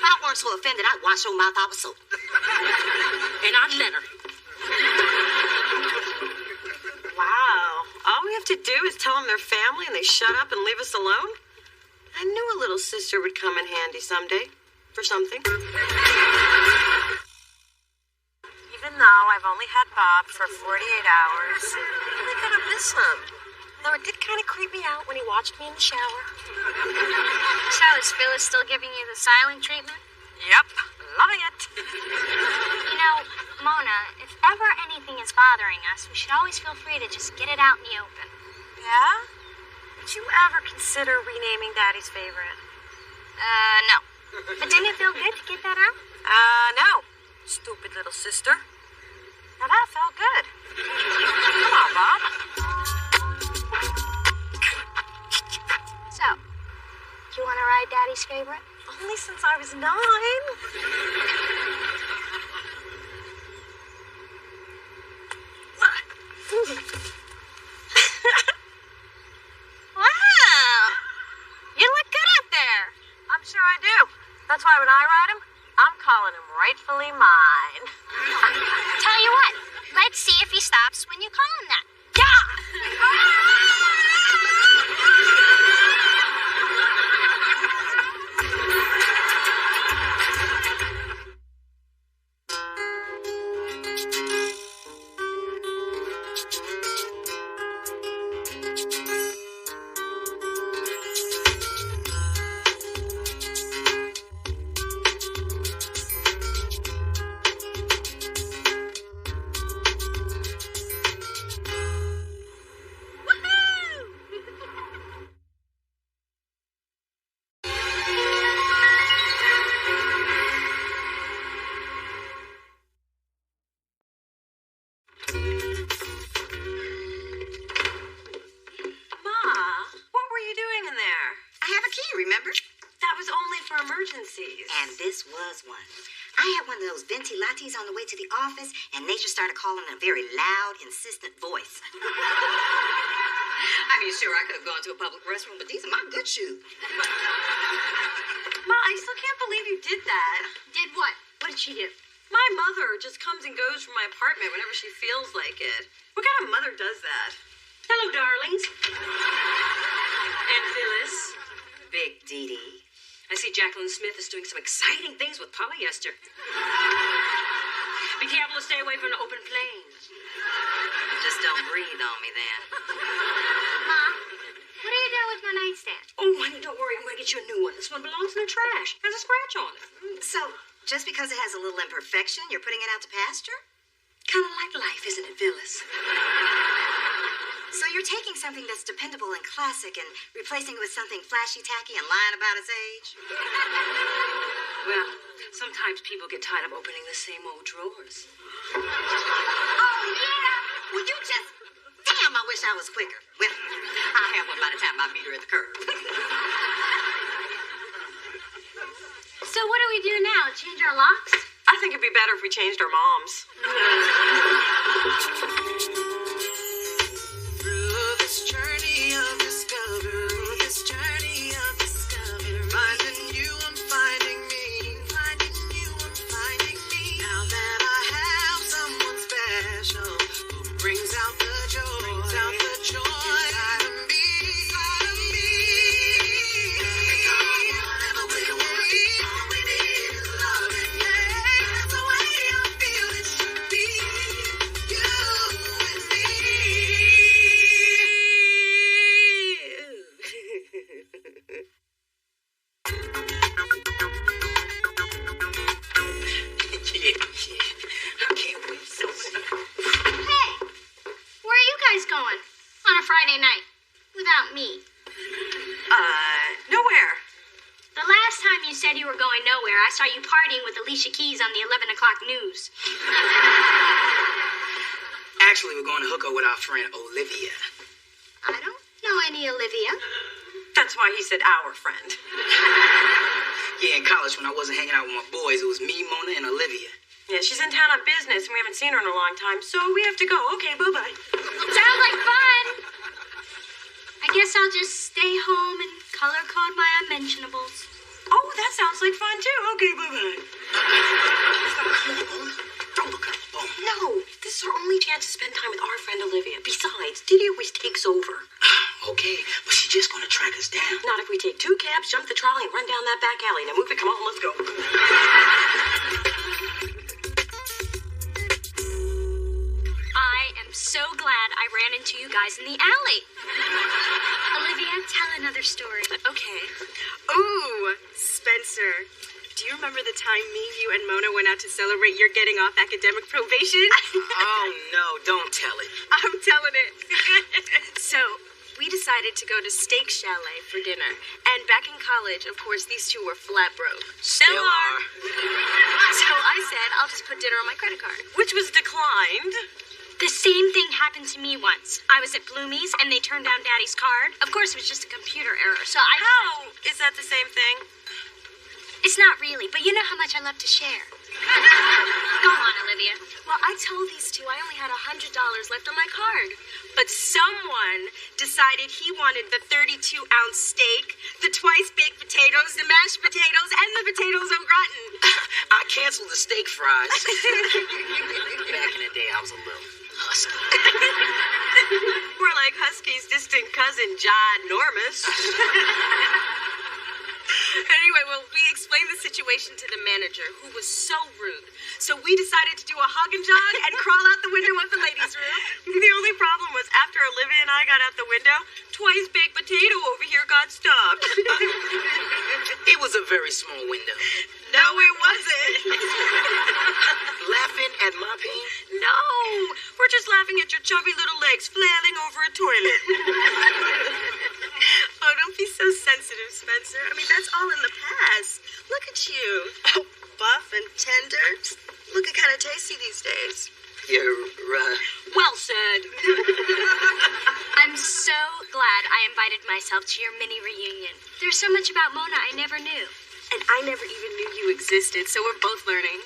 I weren't so offended, I'd wash your mouth out with soap. And I'd let her. Wow. All we have to do is tell them they're family and they shut up and leave us alone? I knew a little sister would come in handy someday. For something. Even though I've only had Bob for 48 hours, I really could have missed him. Though it did kind of creep me out when he watched me in the shower. So is Phyllis still giving you the silent treatment? Yep, loving it. You know, Mona, if ever anything is bothering us, we should always feel free to just get it out in the open. Yeah? Would you ever consider renaming Daddy's favorite? No. But didn't it feel good to get that out? No. Stupid little sister. Now that felt good. Come on, Bob. So, do you want to ride Daddy's favorite? Only since I was 9. Wow. You look good out there. I'm sure I do. That's why when I ride him, I'm calling him rightfully mine. Tell you what, let He stops when you call him that. And this was one. I had one of those venti lattes on the way to the office, and Nature started calling in a very loud, insistent voice. I mean, sure, I could have gone to a public restroom, but these are my good shoes. Ma, I still can't believe you did that. Did what? What did she do? My mother just comes and goes from my apartment whenever she feels like it. What kind of mother does that? Hello, darlings. And Phyllis. Big Dee Dee. I see Jacqueline Smith is doing some exciting things with polyester. Be careful to stay away from the open flames. Just don't breathe on me then. Ma, what are you doing with my nightstand? Oh, honey, don't worry. I'm going to get you a new one. This one belongs in the trash. Has a scratch on it. So, just because it has a little imperfection, you're putting it out to pasture? Kind of like life, isn't it, Phyllis? So you're taking something that's dependable and classic and replacing it with something flashy, tacky, and lying about its age? Well, sometimes people get tired of opening the same old drawers. Oh, yeah? Well, you just... Damn, I wish I was quicker. Well, I'll have one by the time I meet her at the curb. So what do we do now? Change our locks? I think it'd be better if we changed our moms. Through this journey of discovery, finding you, I'm finding me, Now that I have someone special who brings out the joy, inside of me. Never will worry, all we need is loving, that's the way I feel it should be. You and I can't wait so much. Hey, where are you guys going on a Friday night without me? Nowhere. The last time you said you were going nowhere, I saw you partying with Alicia Keys on the 11 o'clock news. Actually, we're going to hook up with our friend Olivia. I don't know any Olivia. That's why he said our friend. Yeah, in college when I wasn't hanging out with my boys, it was me, Mona, and Olivia. Yeah, she's in town on business, and we haven't seen her in a long time, so we have to go. Okay, bye-bye. Sounds like fun. I guess I'll just stay home and color code my unmentionables. Oh, that sounds like fun, too. Okay, bye-bye. Don't look at her. No, this is our only chance to spend time with our friend Olivia. Besides, Diddy always takes over. Okay, but she's just going to track us down. Not if we take 2 cabs, jump the trolley, and run down that back alley. Now move it, come on, let's go. I am so glad I ran into you guys in the alley. Olivia, tell another story. Okay. Ooh, Spencer. Do you remember the time me, you, and Mona went out to celebrate your getting off academic probation? Oh, no, don't tell it. I'm telling it. So, we decided to go to Steak Chalet for dinner. And back in college, of course, these two were flat broke. Still are. So I said, I'll just put dinner on my credit card. Which was declined. The same thing happened to me once. I was at Bloomie's and they turned down Daddy's card. Of course, it was just a computer error, so I... How is that the same thing? It's not really, but you know how much I love to share. Go on, Olivia. Well, I told these two I only had $100 left on my card. But someone decided he wanted the 32-ounce steak, the twice-baked potatoes, the mashed potatoes, and the potatoes au gratin. I canceled the steak fries. Back in the day, I was a little husky. We're like Husky's distant cousin, Ginormous. Anyway, well, we explained the situation to the manager, who was so rude. So we decided to do a hug and jog and crawl out the window of the ladies' room. The only problem was after Olivia and I got out the window, Twice Baked Potato over here got stuck. It was a very small window. No, it wasn't. Laughing at my pain? No, we're just laughing at your chubby little legs flailing over a toilet. Oh, don't be so sensitive, Spencer. I mean, that's all in the past. Look at you. Oh, buff and tender. Looking kind of tasty these days. You're, Well said. I'm so glad I invited myself to your mini reunion. There's so much about Mona I never knew. And I never even knew you existed, so we're both learning.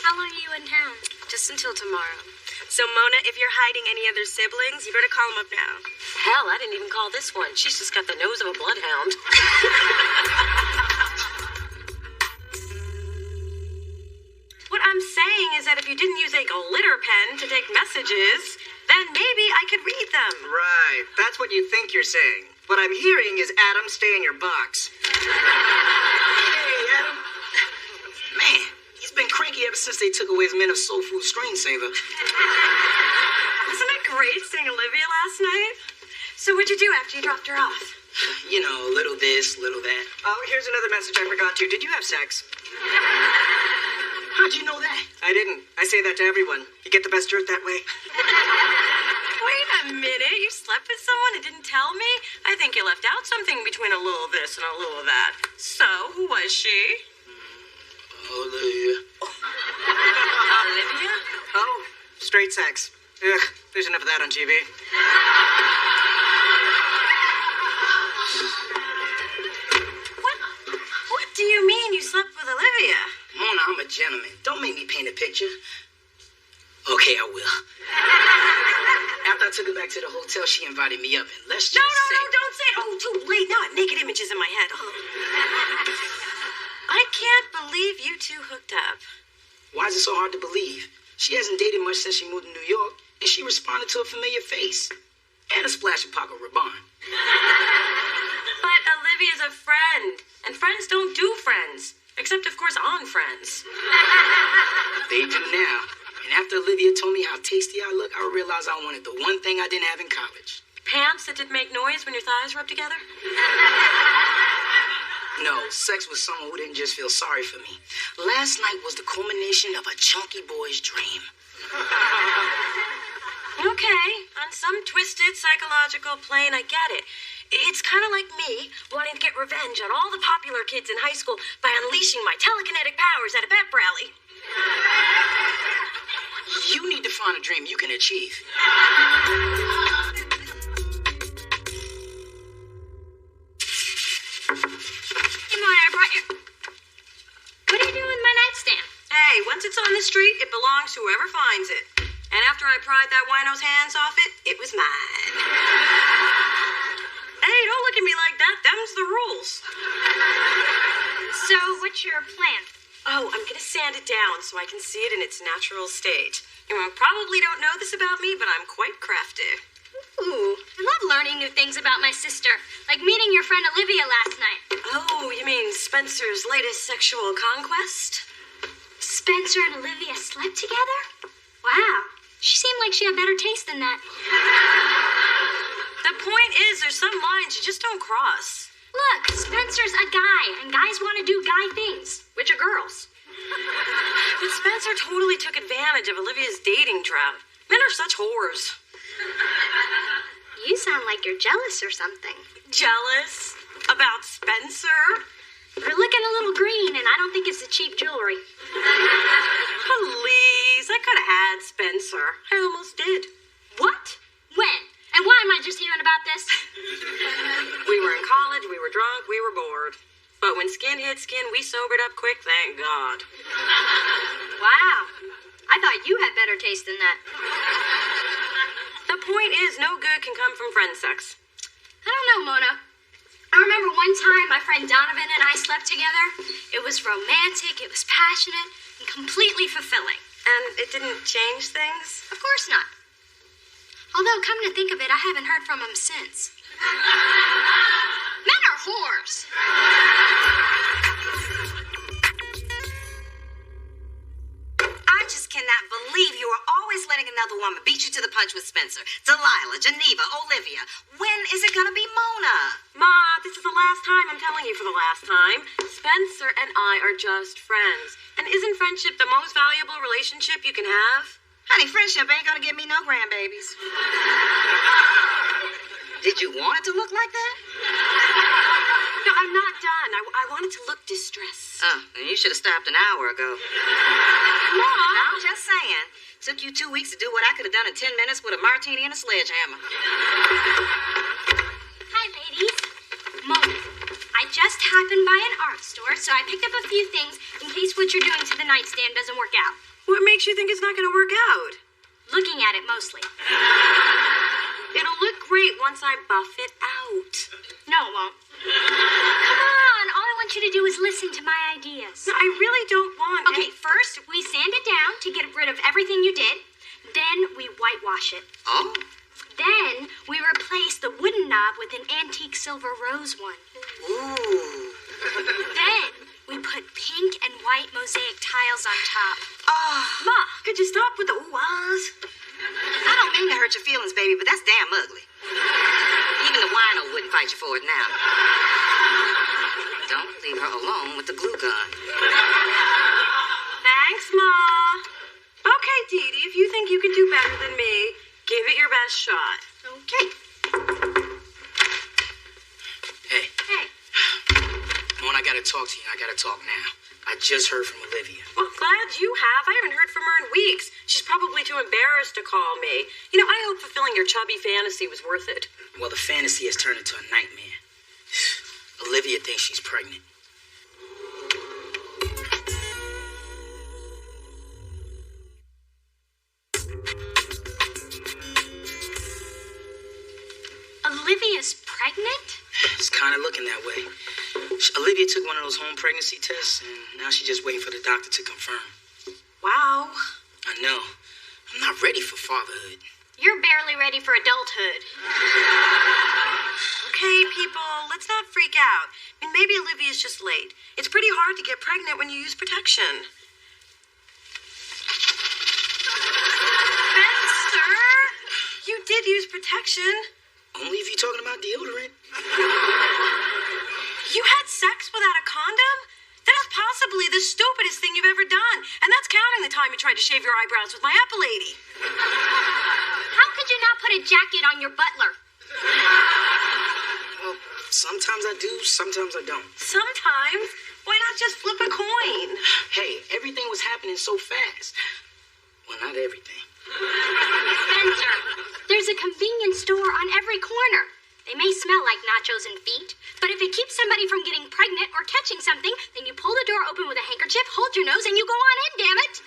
How long are you in town? Just until tomorrow. So, Mona, if you're hiding any other siblings, you better call them up now. Hell, I didn't even call this one. She's just got the nose of a bloodhound. What I'm saying is that if you didn't use a glitter pen to take messages, then maybe I could read them. right. That's what you think you're saying. What I'm hearing is, Adam, stay in your box. Hey, Adam. Man, he's been cranky ever since they took away his Men of Soul Food screensaver. Wasn't it great seeing Olivia last night? So what'd you do after you dropped her off? You know, little this, little that. Oh, here's another message I forgot to. Did you have sex? How'd you know that? I didn't. I say that to everyone. You get the best dirt that way. Wait a minute, you slept with someone and didn't tell me? I think you left out something between a little this and a little that. So, who was she? Olivia. Olivia? Oh, straight sex. Ugh, there's enough of that on TV. What do you mean you slept with Olivia? Mona, I'm a gentleman. Don't make me paint a picture. Okay, I will. After I took her back to the hotel, she invited me up, and let's just No, say... don't say it. Oh, too late. Now I have naked images in my head. Oh. I can't believe you two hooked up. Why is it so hard to believe? She hasn't dated much since she moved to New York, and she responded to a familiar face. And a splash of Paco Rabanne. But Olivia's a friend, and friends don't do friends. Except, of course, on Friends. They do now. And after Olivia told me how tasty I look, I realized I wanted the one thing I didn't have in college. Pants that did make noise when your thighs rubbed together? No, sex with someone who didn't just feel sorry for me. Last night was the culmination of a chunky boy's dream. Okay, on some twisted psychological plane, I get it. It's kind of like me wanting to get revenge on all the popular kids in high school by unleashing my telekinetic powers at a pep rally. You need to find a dream you can achieve. Hey, Mona, I brought your... What are you doing with my nightstand? Hey, once it's on the street, it belongs to whoever finds it. And after I pried that wino's hands off it, it was mine. Hey, don't look at me like that. Them's the rules. So, what's your plan? Oh, I'm gonna sand it down so I can see it in its natural state. You probably don't know this about me, but I'm quite crafty. Ooh, I love learning new things about my sister, like meeting your friend Olivia last night. Oh, you mean Spencer's latest sexual conquest? Spencer and Olivia slept together? Wow, she seemed like she had better taste than that. The point is, there's some lines you just don't cross. Look, Spencer's a guy, and guys want to do guy things, which are girls. But Spencer totally took advantage of Olivia's dating drought. Men are such whores. You sound like you're jealous or something. Jealous? About Spencer? You're looking a little green, and I don't think it's the cheap jewelry. Please, I could have had Spencer. I almost did. What? When? And why am I just hearing about this? We were in college, we were drunk, we were bored. But when skin hit skin, we sobered up quick, thank God. Wow. I thought you had better taste than that. The point is, no good can come from friend sex. I don't know, Mona. I remember one time my friend Donovan and I slept together. It was romantic, it was passionate, and completely fulfilling. And it didn't change things? Of course not. Although, come to think of it, I haven't heard from him since. Men are whores. I just cannot believe you are always letting another woman beat you to the punch with Spencer, Delilah, Geneva, Olivia. When is it gonna be Mona? Ma, this is the last time. I'm telling you for the last time. Spencer and I are just friends. And isn't friendship the most valuable relationship you can have? Honey, friendship ain't gonna give me no grandbabies. Did you want it to look like that? No, I'm not done. I want it to look distressed. Oh, then you should have stopped an hour ago. Ma! I'm just saying. Took you 2 weeks to do what I could have done in 10 minutes with a martini and a sledgehammer. Hi, ladies. Mona. I just happened by an art store, so I picked up a few things in case what you're doing to the nightstand doesn't work out. What makes you think it's not going to work out? Looking at it mostly. It'll look great once I buff it out. No, it won't. Come on, all I want you to do is listen to my ideas. No, I really don't want Okay, first we sand it down to get rid of everything you did. Then we whitewash it. Oh? Then we replace the wooden knob with an antique silver rose one. Ooh. Then we put pink and white mosaic tiles on top. Oh. Ma, could you stop with the ooh-ahs? I don't mean to hurt your feelings, baby, but that's damn ugly. Even the wino wouldn't fight you for it now. Don't leave her alone with the glue gun. Thanks, Ma. Okay, Dee Dee, if you think you can do better than me, give it your best shot. Okay. Hey. Hey. Mona, I gotta talk to you. I gotta talk now. I just heard from Olivia. Well, glad you have. I haven't heard from her in weeks. She's probably too embarrassed to call me. You know, I hope fulfilling your chubby fantasy was worth it. Well, the fantasy has turned into a nightmare. Olivia thinks she's pregnant. Olivia's pregnant? It's kind of looking that way. Olivia took one of those home pregnancy tests, and now she's just waiting for the doctor to confirm. Wow. I know. I'm not ready for fatherhood. You're barely ready for adulthood. Okay, people, let's not freak out. I mean, maybe Olivia's just late. It's pretty hard to get pregnant when you use protection. Spencer, you did use protection. Only if you're talking about deodorant. You had sex without a condom? That is possibly the stupidest thing you've ever done. And that's counting the time you tried to shave your eyebrows with my apple lady. How could you not put a jacket on your butler? Well, sometimes I do, sometimes I don't. Sometimes? Why not just flip a coin? Hey, everything was happening so fast. Well, not everything. Spencer, there's a convenience store on every corner. They may smell like nachos and feet, but if it keeps somebody from getting pregnant or catching something, then you pull the door open with a handkerchief, hold your nose, and you go on in, damn it.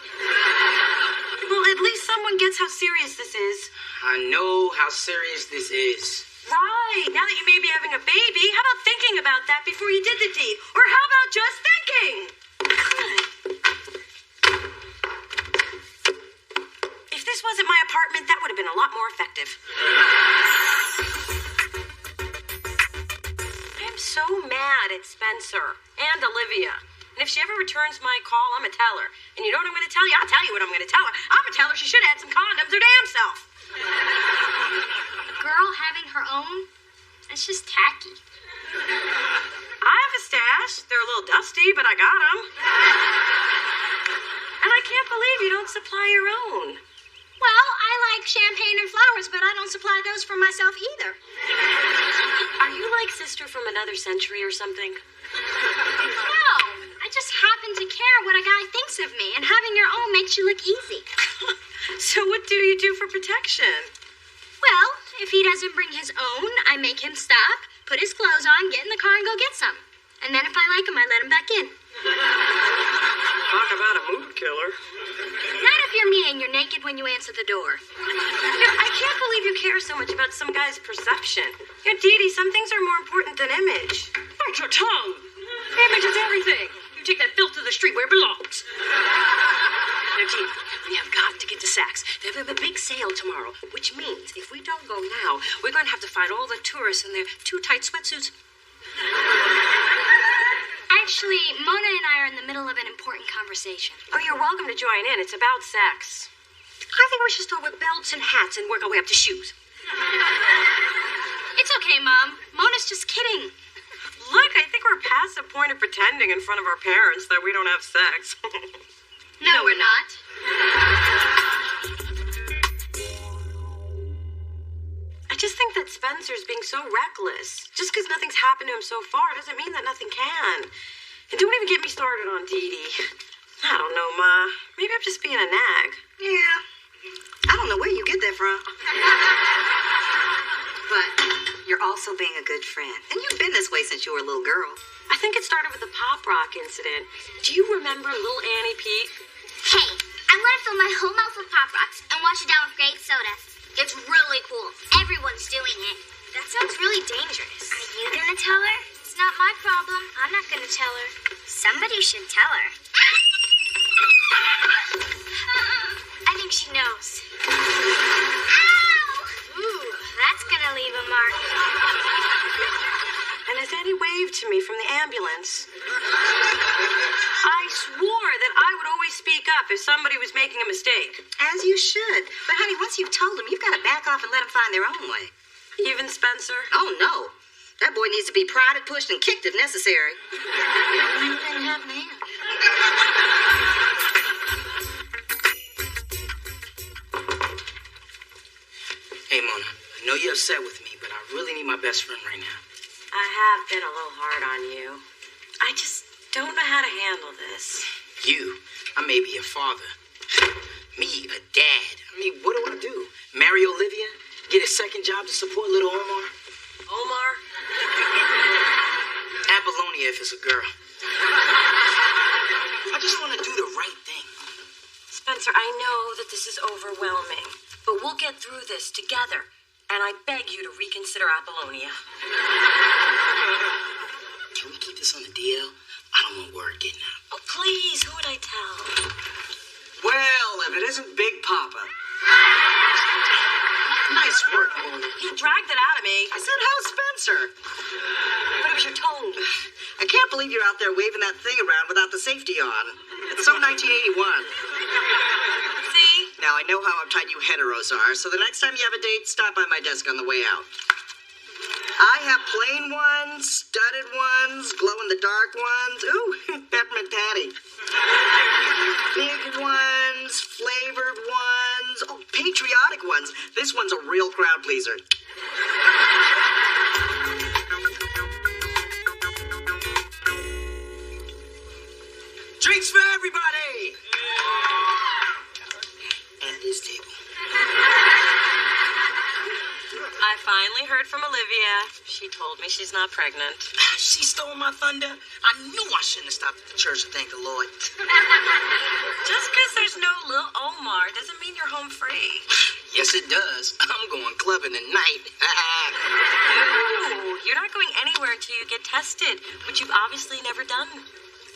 Well, at least someone gets how serious this is. I know how serious this is. Right. Now that you may be having a baby, how about thinking about that before you did the deed? Or how about just thinking? If this wasn't my apartment, that would have been a lot more effective. I'm so mad at Spencer and Olivia. And if she ever returns my call, I'm going to tell her. And you know what I'm going to tell you? I'll tell you what I'm going to tell her. I'm going to tell her she should have had some condoms her damn self. A girl having her own? That's just tacky. I have a stash. They're a little dusty, but I got them. And I can't believe you don't supply your own. Well, I like champagne and flowers, but I don't supply those for myself either. Are you like sister from another century or something? No, I just happen to care what a guy thinks of me, and having your own makes you look easy. So what do you do for protection? Well, if he doesn't bring his own, I make him stop, put his clothes on, get in the car, and go get some. And then if I like him, I let him back in. Talk about a mood killer. Not if you're me and you're naked when you answer the door. I can't believe you care so much about some guy's perception. Dee Dee, some things are more important than image. Bite your tongue. Image is everything. You take that filth to the street where it belongs. Now, Dee, we have got to get to Saks. They have a big sale tomorrow, which means if we don't go now, we're going to have to fight all the tourists in their too tight sweatsuits. Actually, Mona and I are in the middle of an important conversation. Oh, you're welcome to join in. It's about sex. I think we should start with belts and hats and work our way up to shoes. It's okay, Mom. Mona's just kidding. Look, I think we're past the point of pretending in front of our parents that we don't have sex. No, we're not. I just think that Spencer's being so reckless. Just because nothing's happened to him so far doesn't mean that nothing can. And don't even get me started on Dee Dee. I don't know, Ma. Maybe I'm just being a nag. Yeah. I don't know where you get that from. But you're also being a good friend. And you've been this way since you were a little girl. I think it started with the pop rock incident. Do you remember little Annie Pete? Hey, I'm gonna fill my whole mouth with Pop Rocks and wash it down with grape soda. It's really cool. Everyone's doing it. That sounds really dangerous. Are you gonna tell her? It's not my problem. I'm not gonna tell her. Somebody should tell her. I think she knows. Ow! Ooh, that's gonna leave a mark. And as Annie waved to me from the ambulance, I swore that I would always speak up if somebody was making a mistake. As you should. But honey, once you've told them, you've got to back off and let them find their own way. Even Spencer? Oh, no. That boy needs to be prodded, pushed, and kicked if necessary. You didn't have an hand. Hey, Mona, I know you're upset with me, but I really need my best friend right now. I have been a little hard on you. I just don't know how to handle this. You, I may be a father. Me, a dad. I mean, what do I do? Marry Olivia? Get a second job to support little Omar? Omar? Apollonia if it's a girl. I just want to do the right thing. Spencer, I know that this is overwhelming, but we'll get through this together. And I beg you to reconsider Apollonia. Can we keep this on the DL? I don't want word getting out. Oh, please, who would I tell? Well, if it isn't Big Papa. Nice work, Mona. You dragged it out of me. I said, how's Spencer? But it was your tone. I can't believe you're out there waving that thing around without the safety on. It's so 1981. See? Now, I know how uptight you heteros are, so the next time you have a date, stop by my desk on the way out. I have plain ones, studded ones, glow-in-the-dark ones. Ooh, peppermint patty. Big ones, flavored ones, oh, patriotic ones. This one's a real crowd pleaser. Drinks for everybody! At this table. I finally heard from Olivia. She told me she's not pregnant. She stole my thunder. I knew I shouldn't have stopped at the church to thank the Lord. Just because there's no little Omar doesn't mean you're home free. Yes, it does. I'm going clubbing tonight. No, you're not going anywhere until you get tested, which you've obviously never done.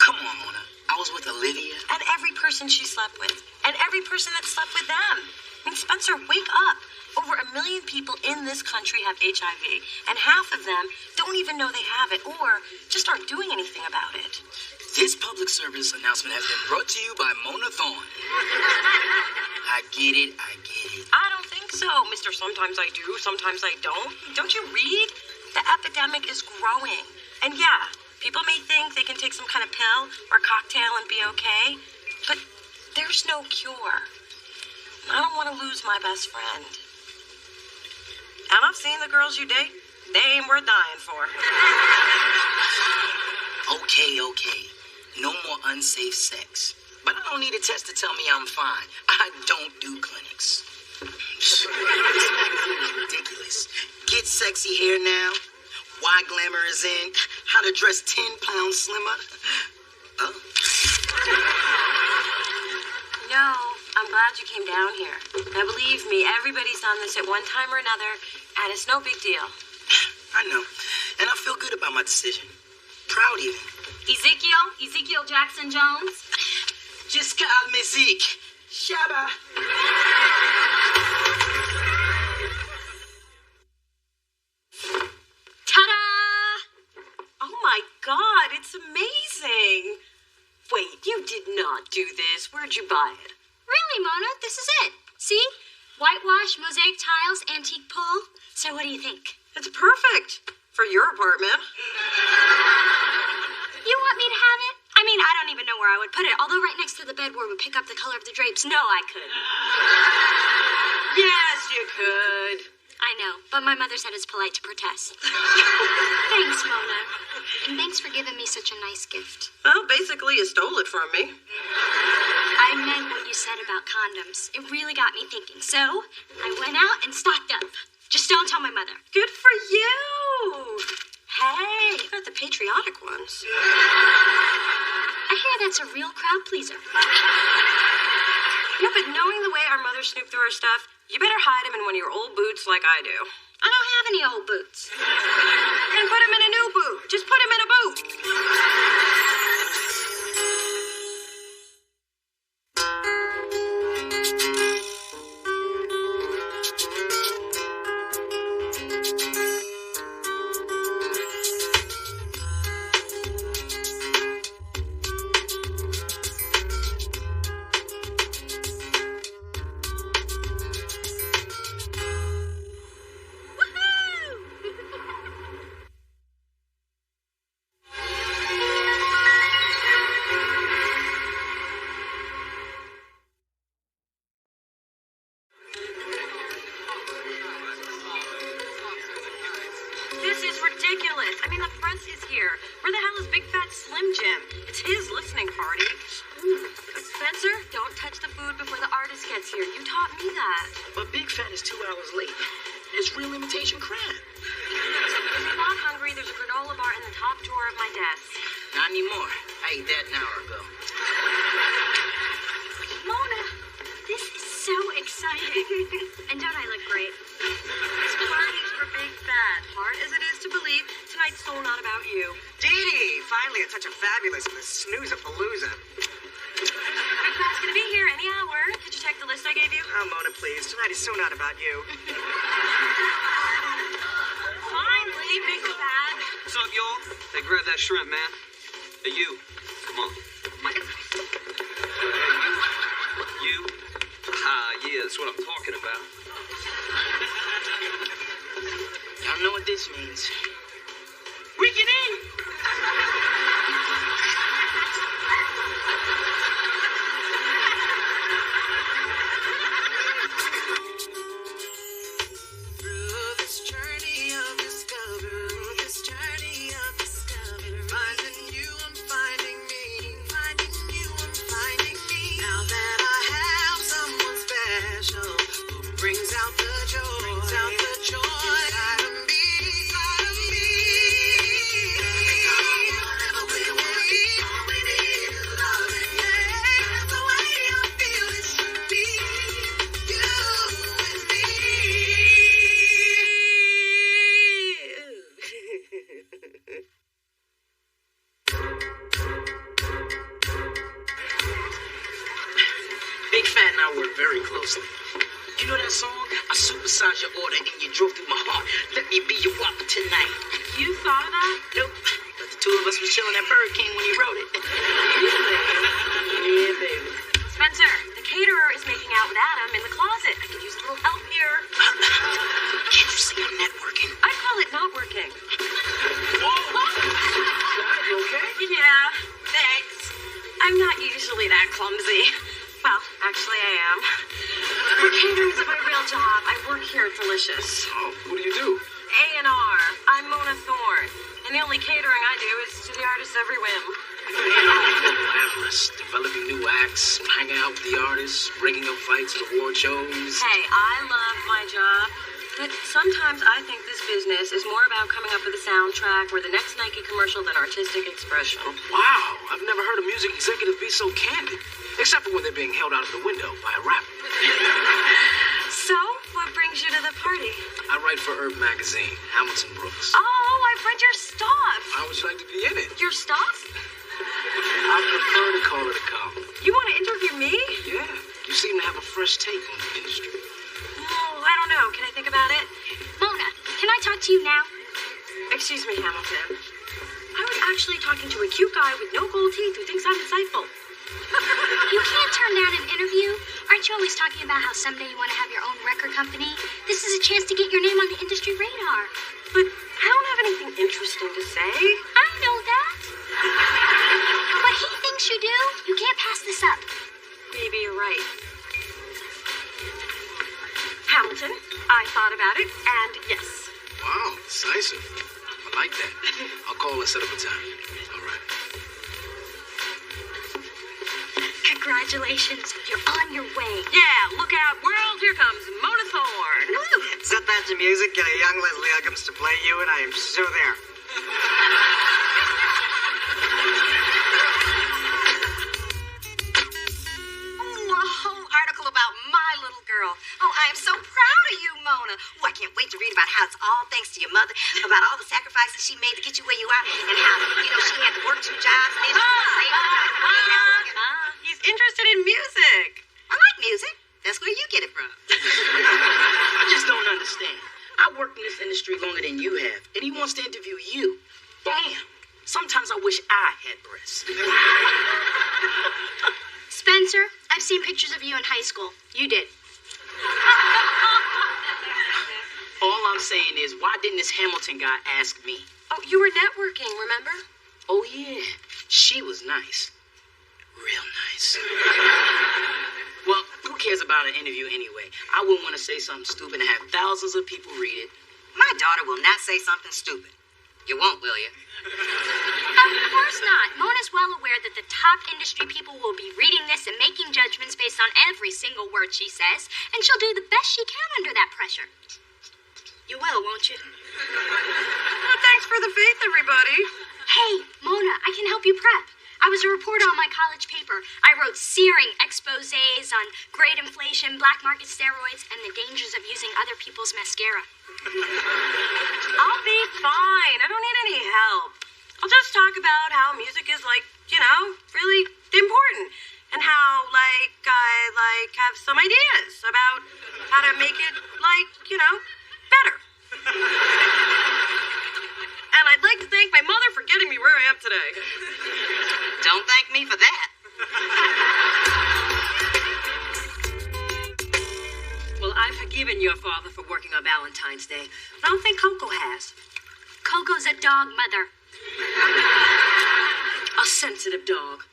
Come on, Mona. I was with Olivia. And every person she slept with. And every person that slept with them. I mean, Spencer, wake up. Over 1 million people in this country have HIV, and half of them don't even know they have it or just aren't doing anything about it. This public service announcement has been brought to you by Mona Thorne. I get it. I don't think so, Mr. Sometimes I do, sometimes I don't. Don't you read? The epidemic is growing. And yeah, people may think they can take some kind of pill or cocktail and be okay, but there's no cure. I don't want to lose my best friend. And I've seen the girls you date. They ain't worth dying for. Okay. No more unsafe sex. But I don't need a test to tell me I'm fine. I don't do clinics. This magazine is ridiculous. Get sexy hair now. Why glamour is in. How to dress 10 pounds slimmer. Oh. No, I'm glad you came down here. Now, believe me, everybody's done this at one time or another, and it's no big deal. I know. And I feel good about my decision. Proud even. Ezekiel Jackson Jones. Just call me Zeke. Shabba. Ta-da! Oh my God, it's amazing. Wait, you did not do this. Where'd you buy it? Really, Mona? This is it. See? Whitewash, mosaic tiles, antique pole. So what do you think? It's perfect for your apartment. You want me to have it? I mean, I don't even know where I would put it, although right next to the bed where we pick up the color of the drapes. No, I couldn't. Yes, you could. I know, but my mother said it's polite to protest. Thanks, Mona. And thanks for giving me such a nice gift. Well, basically, you stole it from me. I meant what you said about condoms. It really got me thinking. So, I went out and stocked up. Just don't tell my mother. Good for you. Hey, you got the patriotic ones. I hear that's a real crowd pleaser. Yeah, but knowing the way our mother snooped through our stuff, you better hide them in one of your old boots like I do. I don't have any old boots. Then put them in a new boot. Just put them in a boot. This is ridiculous. I mean, the press is here. Where the hell is Big Fat Slim Jim? It's his listening party. Spencer, don't touch the food before the artist gets here. You taught me that. But Big Fat is 2 hours late. It's real imitation crab. If you're not hungry, there's a granola bar in the top drawer of my desk. Not anymore. I ate that an hour ago. Mona, this is so exciting. And don't I look great? This party's for Big Fat. Hard as it is to believe, tonight's so not about you. Dee Dee, finally at such a fabulous snooze-a-palooza. Big Fat's gonna be here any hour. Did you check the list I gave you? Oh, Mona, please. Tonight is so not about you. Finally, Big Fat. What's up, y'all? Hey, grab that shrimp, man. Hey, you. Come on. You. Yeah, that's what I'm talking about. Y'all know what this means. We can eat! Through this journey of discovery, finding you, I'm finding me, finding you, I'm finding me. Now that I have someone special who brings out the joy inside of me. That's the way I feel it should be. You and me. Big Fat and I work very closely. You know that song? I supersized your order and you drove through my heart. Let me be your whopper tonight. You thought of that? Nope. But the two of us was chilling at Burger King when he wrote it. Yeah, baby. Spencer, the caterer is making out with Adam in the closet. I could use a little help here. Can't you see I'm networking? I call it not working. Whoa! You okay? Yeah, thanks. I'm not usually that clumsy. Well, actually I am. But catering's my real job. I work here at Delicious. Oh, what do you do? A&R. I'm Mona Thorne. And the only catering I do is to the artist's every whim. Glamorous, developing new acts, hanging out with the artists, breaking up fights at award shows. Hey, I love my job. But sometimes I think this business is more about coming up with a soundtrack or the next Nike commercial than artistic expression. Wow, I've never heard a music executive be so candid. Except for when they're being held out of the window by a rapper. So, what brings you to the party? I write for Herb Magazine, Hamilton Brooks. Oh, I've read your stuff. How would you like to be in it? Your stuff? I prefer to call it a column. You want to interview me? Yeah. You see, talk to you now? Excuse me, Hamilton. I was actually talking to a cute guy with no gold teeth who thinks I'm insightful. You can't turn down an interview. Aren't you always talking about how someday you want to have your own record company? This is a chance to get your name on the industry radar. But I don't have anything interesting to say. I know that. But he thinks you do. You can't pass this up. Maybe you're right. Hamilton, I thought about it, and yes. Wow, decisive. I like that. I'll call and set up a time. All right. Congratulations. You're on your way. Yeah, look out, world. Here comes Mona Thorne. Set that to music, get a young Leslie Uggams to play you, and I am so there. Oh, a whole article about my little girl. Oh, I am so proud of you, Mona. Oh, I can't wait to read about how it's all thanks to your mother, about all the sacrifices she made to get you where you are, and how, she had to work 2 jobs, and then she was He's interested in music. I like music. That's where you get it from. I just don't understand. I worked in this industry longer than you have, and he wants to interview you. Damn. Sometimes I wish I had breasts. Spencer, I've seen pictures of you in high school. You did. All I'm saying is, why didn't this Hamilton guy ask me? Oh, you were networking, remember? Oh, yeah. She was nice. Real nice. Well, who cares about an interview anyway? I wouldn't want to say something stupid and have thousands of people read it. My daughter will not say something stupid. You won't, will you? Of course not. Mona's well aware that the top industry people will be reading this and making judgments based on every single word she says, and she'll do the best she can under that pressure. You will, won't you? Well, thanks for the faith, everybody. Hey, Mona, I can help you prep. I was a reporter on my college paper. I wrote searing exposés on grade inflation, black market steroids, and the dangers of using other people's mascara. I'll be fine. I don't need any help. I'll just talk about how music is really important. And how, I have some ideas about how to make it, better. And I'd like to thank my mother for getting me where I am today. Don't thank me for that. Well, I've forgiven your father for working on Valentine's Day, but I don't think Coco has. Coco's a dog mother. A sensitive dog.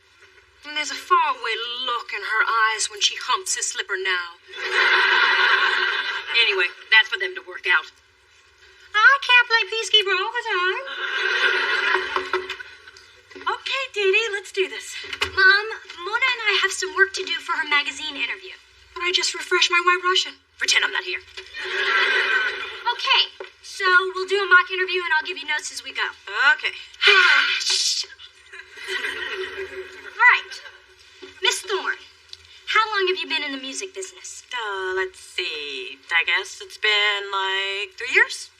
And there's a faraway look in her eyes when she humps his slipper now. Anyway, that's for them to work out. I can't play peacekeeper all the time. Okay, Dee Dee, let's do this. Mom, Mona and I have some work to do for her magazine interview. But I just refreshed my White Russian. Pretend I'm not here. Okay, so we'll do a mock interview and I'll give you notes as we go. Okay. Shh. All right. Miss Thorne, how long have you been in the music business? Let's see. I guess it's been 3 years?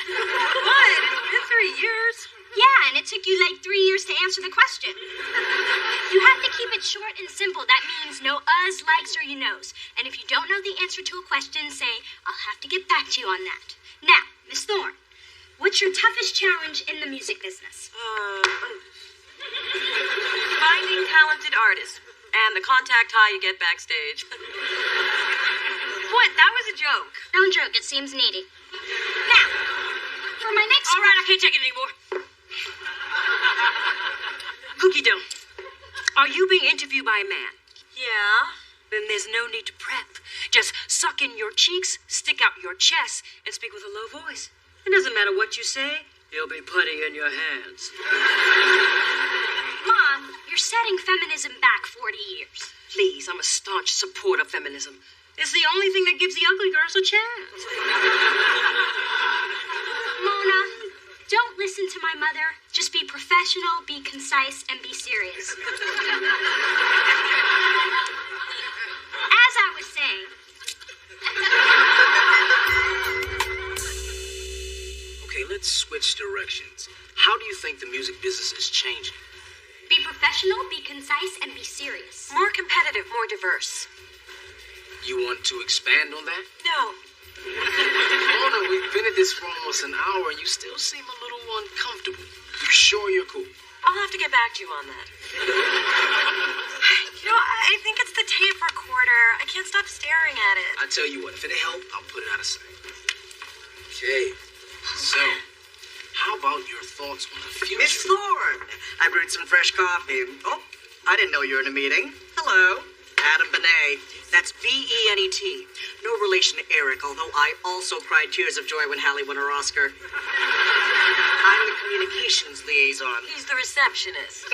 What? It's been 3 years. Yeah, and it took you 3 years to answer the question. You have to keep it short and simple. That means no us, likes, or you knows. And if you don't know the answer to a question, say, I'll have to get back to you on that. Now, Miss Thorne, what's your toughest challenge in the music business? Finding talented artists and the contact high you get backstage. What? That was a joke. Don't joke. It seems needy. Now, for my next... All right, I can't take it anymore. Cookie dough. Are you being interviewed by a man? Yeah. Then there's no need to prep. Just suck in your cheeks, stick out your chest, and speak with a low voice. It doesn't matter what you say. You'll be putty in your hands. Mom, you're setting feminism back 40 years. Please, I'm a staunch supporter of feminism. It's the only thing that gives the ugly girls a chance. Mona, don't listen to my mother. Just be professional, be concise, and be serious. As I was saying... Okay, let's switch directions. How do you think the music business is changing? Be professional, be concise, and be serious. More competitive, more diverse. You want to expand on that? No. Mona, we've been at this for almost an hour and you still seem a little uncomfortable. You sure you're cool? I'll have to get back to you on that. I think it's the tape recorder. I can't stop staring at it. I tell you what, if it'll help, I'll put it out of sight. Okay, so, how about your thoughts on the future? Miss Thorne, I brewed some fresh coffee. Oh, I didn't know you were in a meeting. Hello, Adam Benet. That's Benet. No relation to Eric, although I also cried tears of joy when Hallie won her Oscar. I'm the communications liaison. He's the receptionist.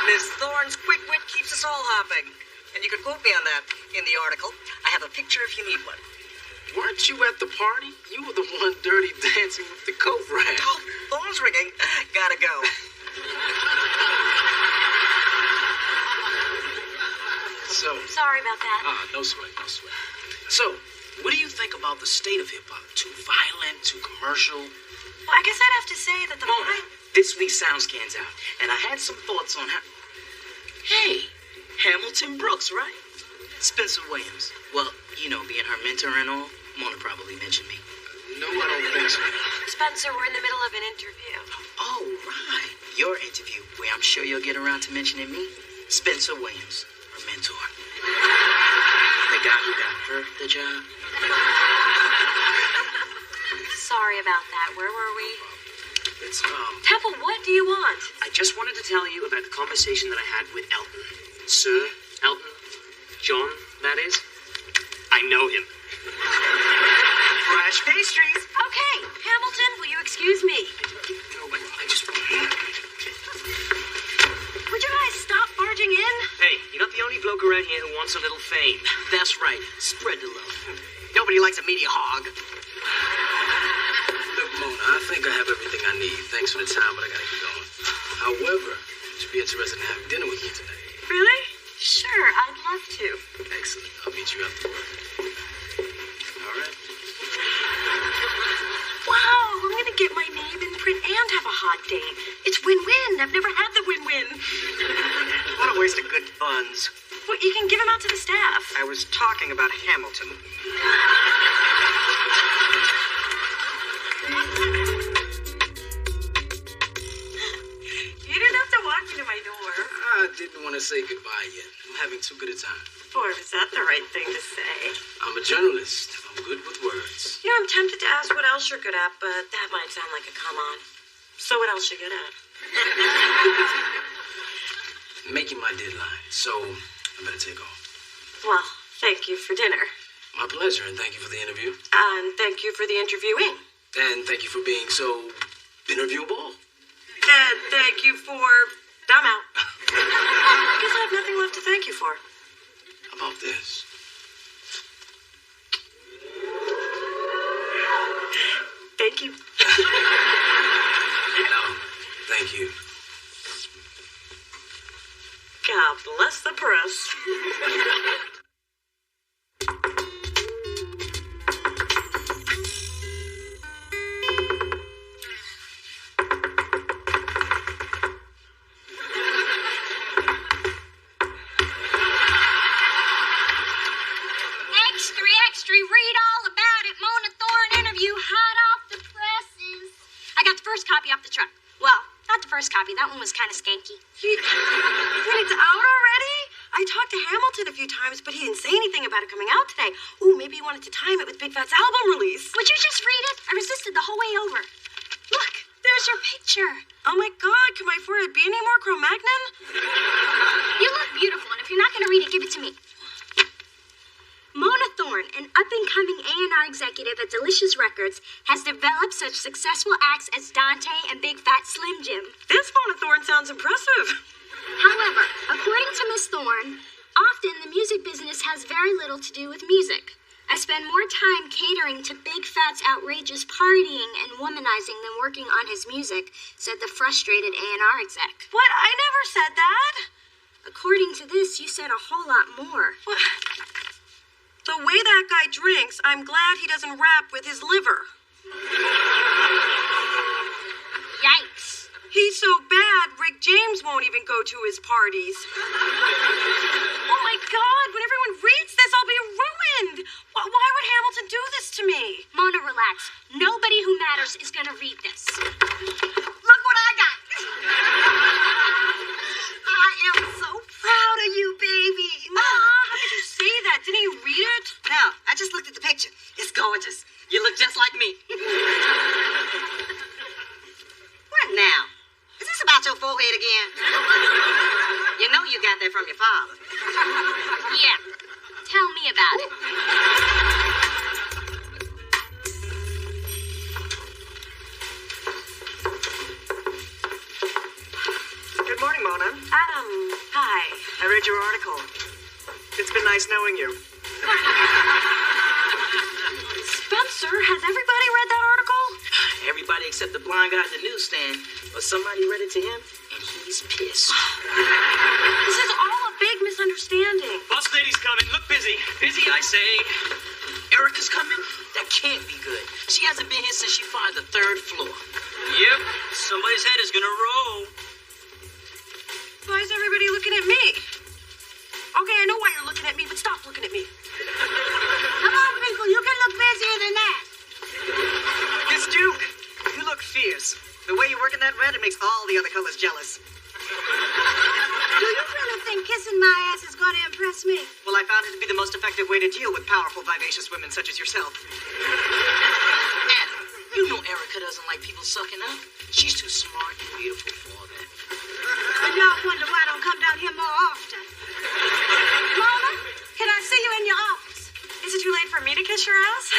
Miss Thorne's quick wit keeps us all hopping. And you can quote me on that in the article. I have a picture if you need one. Weren't you at the party? You were the one dirty dancing with the coat rack. Oh, phone's ringing. Gotta go. So. Sorry about that. No sweat, no sweat. So, what do you think about the state of hip-hop? Too violent, too commercial? Well, I guess I'd have to say that the... Mona, this week's SoundScan's out, and I had some thoughts on how... Hey, Hamilton Brooks, right? Spencer Williams. Well, you know, being her mentor and all, Mona probably mentioned me. No, I don't think so. Spencer, we're in the middle of an interview. Oh, right. Your interview, where I'm sure you'll get around to mentioning me. Spencer Williams, her mentor. The guy who got her the job. Sorry about that. Where were we? It's, Temple, what do you want? I just wanted to tell you about the conversation that I had with Elton. Sir Elton? John, that is. I know him. Fresh pastries. Okay, Hamilton, will you excuse me? No, I just... Would you guys stop barging in? Hey, you're not the only bloke around here who wants a little fame. That's right. Spread the love. Nobody likes a media hog. Look, Mona, I think I have everything I need. Thanks for the time, but I gotta get going. However, would you be interested in having dinner with me tonight? Really? Sure, I'd love to. Excellent. I'll meet you after work. All right. Wow, I'm gonna get my name in print and have a hot date. It's win-win. I've never had the win-win. What a waste of good funds. Well, you can give them out to the staff. I was talking about Hamilton. You didn't have to walk me to my door. I didn't want to say goodbye yet. I'm having too good a time. Or is that the right thing to say? I'm a journalist. I'm good with words. You know, I'm tempted to ask what else you're good at, but that might sound like a come-on. So what else you good at? Making my deadline, so I better take off. Well, thank you for dinner. My pleasure, and thank you for the interview. And thank you for the interviewing. And thank you for being so interviewable. And thank you for... I'm out. I guess I have nothing left to thank you for. How about this? Thank you. No, thank you. God bless the press. Extra, read all about it. Mona Thorne interview, hot off the presses. I got the first copy off the truck. Well, not the first copy. That one was kind of skanky. Wait, it's out already? I talked to Hamilton a few times, but he didn't say anything about it coming out today. Ooh, maybe he wanted to time it with Big Fat's album release. Would you just read it? I resisted the whole way over. Look, there's your picture. Oh my God, can my forehead be any more Cro-Magnon? You look beautiful, and if you're not going to read it, give it to me. Mona Thorne, an up-and-coming A&R executive at Delicious Records, has developed such successful acts as Dante and Big Fat Slim Jim. This Mona Thorne sounds impressive. However, according to Miss Thorne, often the music business has very little to do with music. I spend more time catering to Big Fat's outrageous partying and womanizing than working on his music, said the frustrated A&R exec. What? I never said that. According to this, you said a whole lot more. What? The way that guy drinks, I'm glad he doesn't rap with his liver. Yikes. He He's so bad, Rick James won't even go to his parties. Oh my God, when everyone reads this, I'll be ruined. Why would Hamilton do this to me? Mona, relax. Nobody who matters is gonna read this. Look what I got. I am so proud of you, baby. How did you say that? Didn't you read it? No, I just looked at the picture. It's gorgeous. You look just like me. What now? Is this about your forehead again? You know you got that from your father. Yeah. Tell me about it. Good morning, Mona. Adam, hi. I read your article. It's been nice knowing you. Spencer, has everybody read that article? Everybody except the blind guy at the newsstand. But somebody read it to him, and he's pissed. This is all a big misunderstanding. Boss lady's coming. Look busy. Busy, I say. Erica's coming? That can't be good. She hasn't been here since she fired the 3rd floor. Yep, somebody's head is gonna roll. Why is everybody looking at me? Okay, I know why you're looking at me, but stop looking at me. Come on, people. You can look busier than that. Miss Duke, you look fierce. The way you work in that red, it makes all the other colors jealous. Do you really think kissing my ass is going to impress me? Well, I found it to be the most effective way to deal with powerful, vivacious women such as yourself. Adam, you know Erica doesn't like people sucking up. She's too smart and beautiful for all that. And y'all wonder why I don't come down here more often. Mona, can I see you in your office? Is it too late for me to kiss your ass?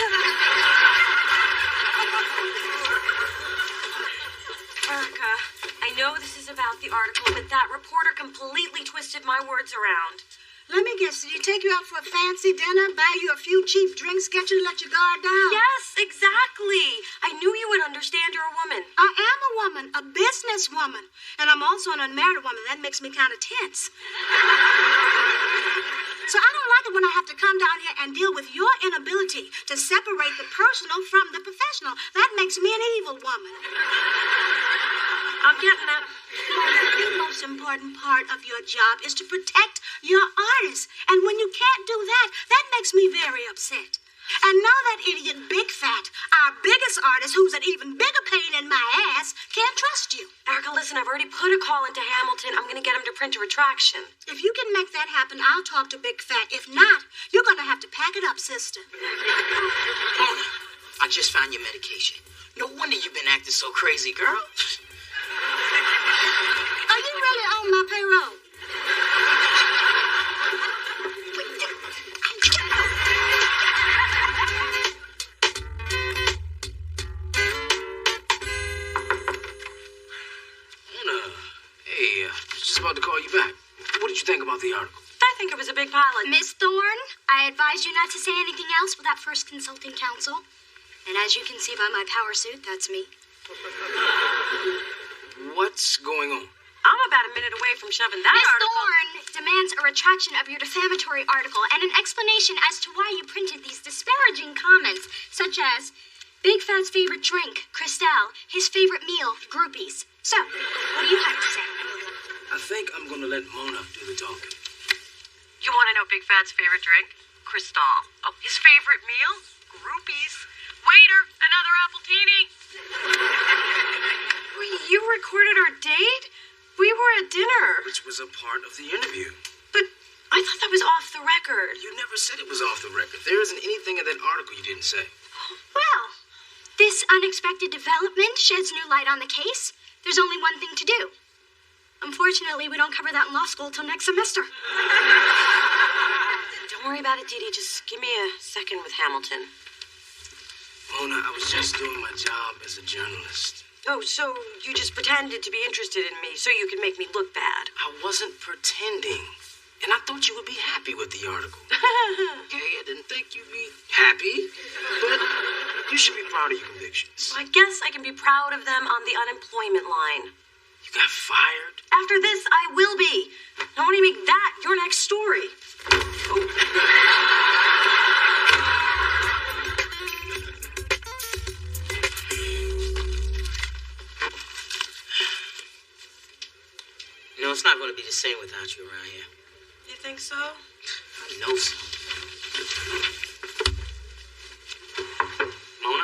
Erica, I know this is about the article, but that reporter completely twisted my words around. Let me guess, did he take you out for a fancy dinner, buy you a few cheap drinks, get you to let your guard down? Yes, exactly. I knew you would understand you're a woman. I am a woman, a businesswoman. And I'm also an unmarried woman. That makes me kind of tense. So I don't like it when I have to come down here and deal with your inability to separate the personal from the professional. That makes me an evil woman. I'm getting that. Mona, the most important part of your job is to protect your artists. And when you can't do that, that makes me very upset. And now that idiot Big Fat, our biggest artist, who's an even bigger pain in my ass, can't trust you. Erica, listen, I've already put a call into Hamilton. I'm going to get him to print a retraction. If you can make that happen, I'll talk to Big Fat. If not, you're going to have to pack it up, sister. Mona, I just found your medication. No wonder you've been acting so crazy, girl. Are you really on my payroll? Just about to call you back. What did you think about the article? I think it was a big pilot. Miss Thorne, I advise you not to say anything else without first consulting counsel. And as you can see by my power suit, that's me. What's going on? I'm about a minute away from shoving that Miss article. Thorne demands a retraction of your defamatory article and an explanation as to why you printed these disparaging comments, such as Big Fat's favorite drink, Cristal, his favorite meal, groupies. So, what do you have to say? I think I'm going to let Mona do the talking. You want to know Big Fat's favorite drink? Cristal. Oh, his favorite meal? Groupies. Waiter, another appletini. You recorded our date? We were at dinner. Which was a part of the interview. But I thought that was off the record. You never said it was off the record. There isn't anything in that article you didn't say. Well, this unexpected development sheds new light on the case. There's only one thing to do. Unfortunately, we don't cover that in law school till next semester. Don't worry about it, Dee Dee. Just give me a second with Hamilton. Mona, I was just doing my job as a journalist. Oh, so you just pretended to be interested in me so you could make me look bad. I wasn't pretending. And I thought you would be happy with the article. Okay, I didn't think you'd be happy, but you should be proud of your convictions. Well, I guess I can be proud of them on the unemployment line. You got fired? After this, I will be. I want to make that your next story. not going to be the same without you around here. You think so? I know so. Mona,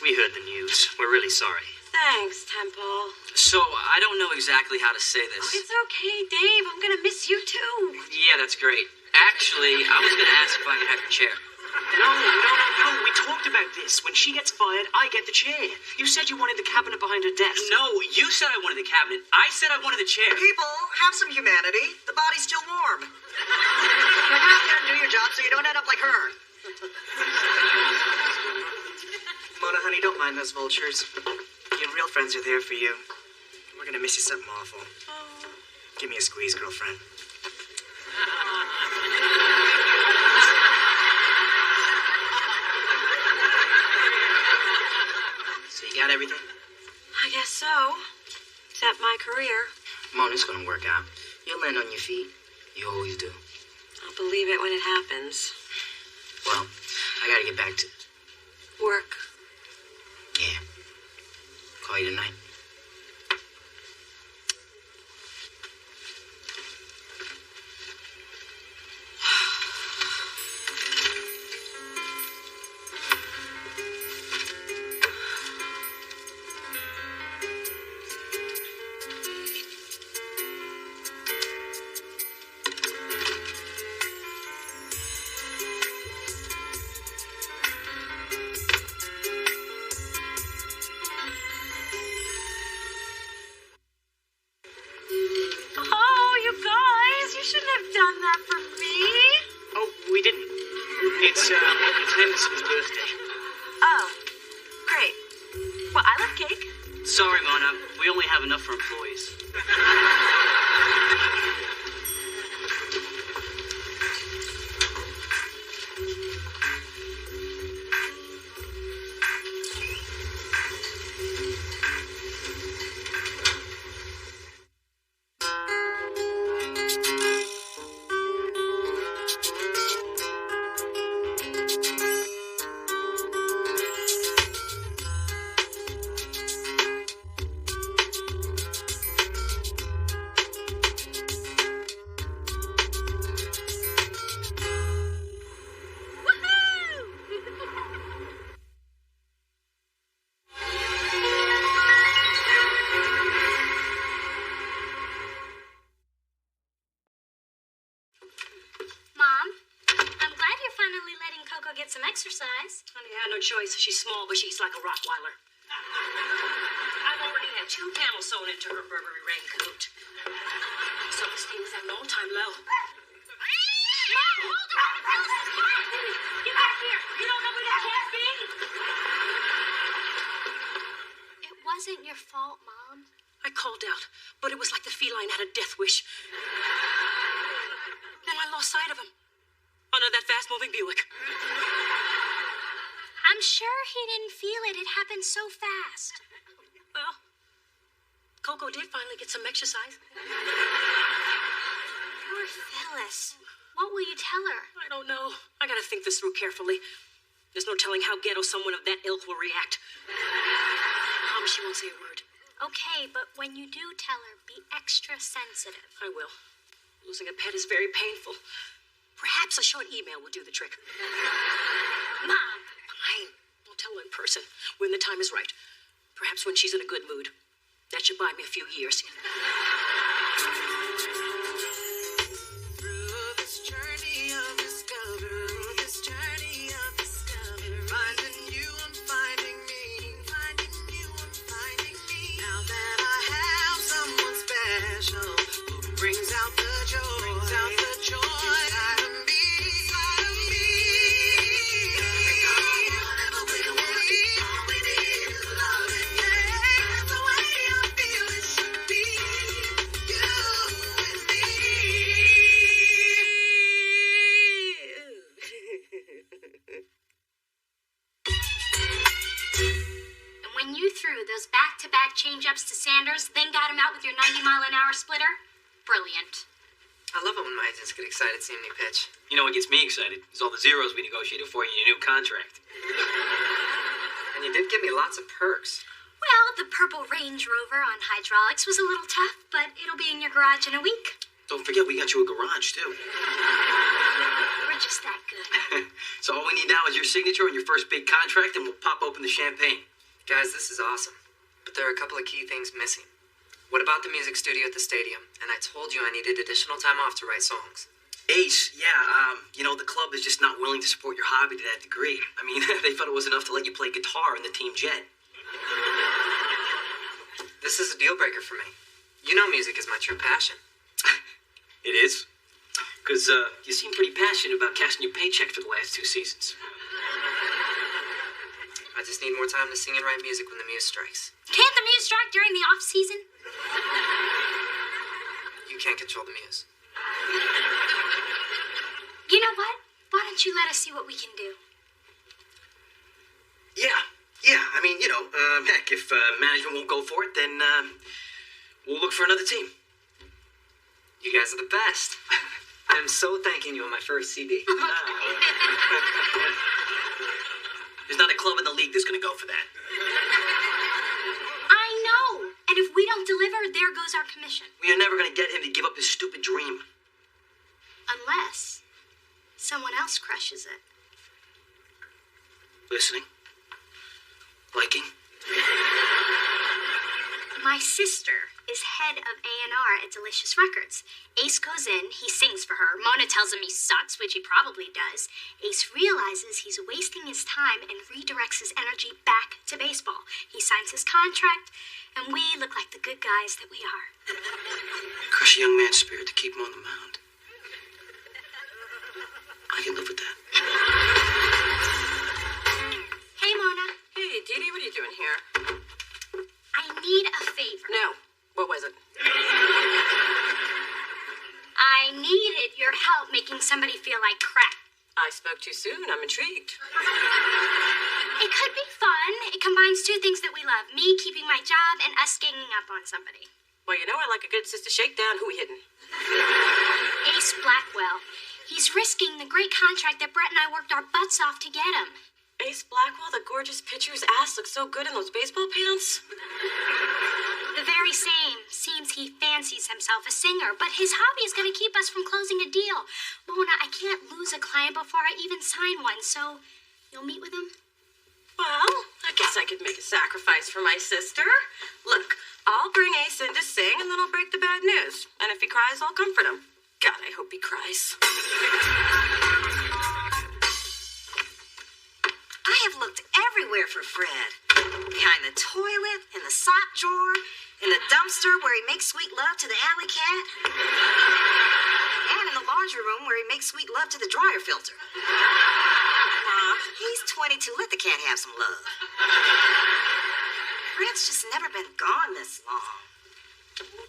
we heard the news. We're really sorry. Thanks, Temple. So, I don't know exactly how to say this. It's okay, Dave. I'm gonna miss you too. Yeah, that's great. Actually, I was going to ask if I could have your chair. No. We talked about this. When she gets fired, I get the chair. You said you wanted the cabinet behind her desk. No, you said I wanted the cabinet. I said I wanted the chair. People, have some humanity. The body's still warm. Now go out there and do your job so you don't end up like her. Mona, honey, don't mind those vultures. Your real friends are there for you. We're gonna miss you something awful. Give me a squeeze, girlfriend. So you got everything? I guess so. Except my career. Mona, it's going to work out. You'll land on your feet. You always do. I'll believe it when it happens. Well, I got to get back to Work. Yeah. Call you tonight. Oh, you guys, you shouldn't have done that for me. Oh, we didn't. It's Henderson's birthday. Oh, great. Well, I love cake. Sorry, Mona. We only have enough for employees. Mom, I'm glad you're finally letting Coco get some exercise. Honey, I had no choice. She's small, but she's like a Rottweiler. I've already had 2 camels sewn into her Burberry raincoat. Self-esteem is at an all-time low. Mom, hold on! Get back here! You don't know where that cat's been? It wasn't your fault, Mom. I called out, but it was like the feline had a death wish. Then I lost sight of him under that fast-moving Buick. I'm sure he didn't feel it. It happened so fast. Well, Coco did finally get some exercise. Poor Phyllis. What will you tell her? I don't know. I gotta think this through carefully. There's no telling how ghetto someone of that ilk will react. Promise she won't say a word. Okay, but when you do tell her, be extra sensitive. I will. Losing a pet is very painful. Perhaps a short email will do the trick. Mom! Fine. I'll tell her in person when the time is right. Perhaps when she's in a good mood. That should buy me a few years. Through this journey of discovery, finding you, I'm finding me, Now that I have someone special who brings out the joy, inside of me. Whatever we want, all we need is love, and yeah, the way I feel it should be you and me. And when you threw those back-to-back change-ups to Sanders, then got him out with your 90-mile-an-hour splitter, brilliant. I love it when my agents get excited seeing me pitch. You know what gets me excited? Is all the zeros we negotiated for you in your new contract. And you did give me lots of perks. Well, Well, the purple Range Rover on hydraulics was a little tough, but it'll be in your garage in a week. Don't forget we got you a garage, too. We're just that good. So all we need now is your signature on your first big contract, and we'll pop open the champagne. Guys, this is awesome. But there are a couple of key things missing. What about the music studio at the stadium? And I told you I needed additional time off to write songs. Ace, yeah, the club is just not willing to support your hobby to that degree. I mean, they thought it was enough to let you play guitar in the team jet. This is a deal breaker for me. You know music is my true passion. It is? Because, you seem pretty passionate about cashing your paycheck for the last 2 seasons. I just need more time to sing and write music when the muse strikes. Can't the muse strike during the off-season? You can't control the muse. You know what? Why don't you let us see what we can do? Yeah. I mean, heck, if management won't go for it, then we'll look for another team. You guys are the best. I'm so thanking you on my first CD. There's not a club in the league that's going to go for that. I know. And if we don't deliver, there goes our commission. We are never going to get him to give up his stupid dream. Unless someone else crushes it. Listening? Liking? My sister is head of A&R at Delicious Records. Ace goes in, he sings for her. Mona tells him he sucks, which he probably does. Ace realizes he's wasting his time and redirects his energy back to baseball. He signs his contract, and we look like the good guys that we are. Crush a young man's spirit to keep him on the mound. I can live with that. Hey, Mona. Hey, Dee Dee, what are you doing here? I need a favor. No. What was it? I needed your help making somebody feel like crap. I spoke too soon. I'm intrigued. It could be fun. It combines 2 things that we love. Me keeping my job and us ganging up on somebody. Well, I like a good sister shakedown. Who we hitting? Ace Blackwell. He's risking the great contract that Brett and I worked our butts off to get him. Ace Blackwell, the gorgeous pitcher's ass looks so good in those baseball pants. The very same. Seems he fancies himself a singer, but his hobby is going to keep us from closing a deal. Mona, I can't lose a client before I even sign one, so you'll meet with him? Well, I guess I could make a sacrifice for my sister. Look, I'll bring Ace in to sing, and then I'll break the bad news. And if he cries, I'll comfort him. God, I hope he cries. I have looked everywhere for Fred. Behind the toilet, in the sock drawer, in the dumpster where he makes sweet love to the alley cat, and in the laundry room where he makes sweet love to the dryer filter. He's 22. Let the cat have some love. Fred's just never been gone this long.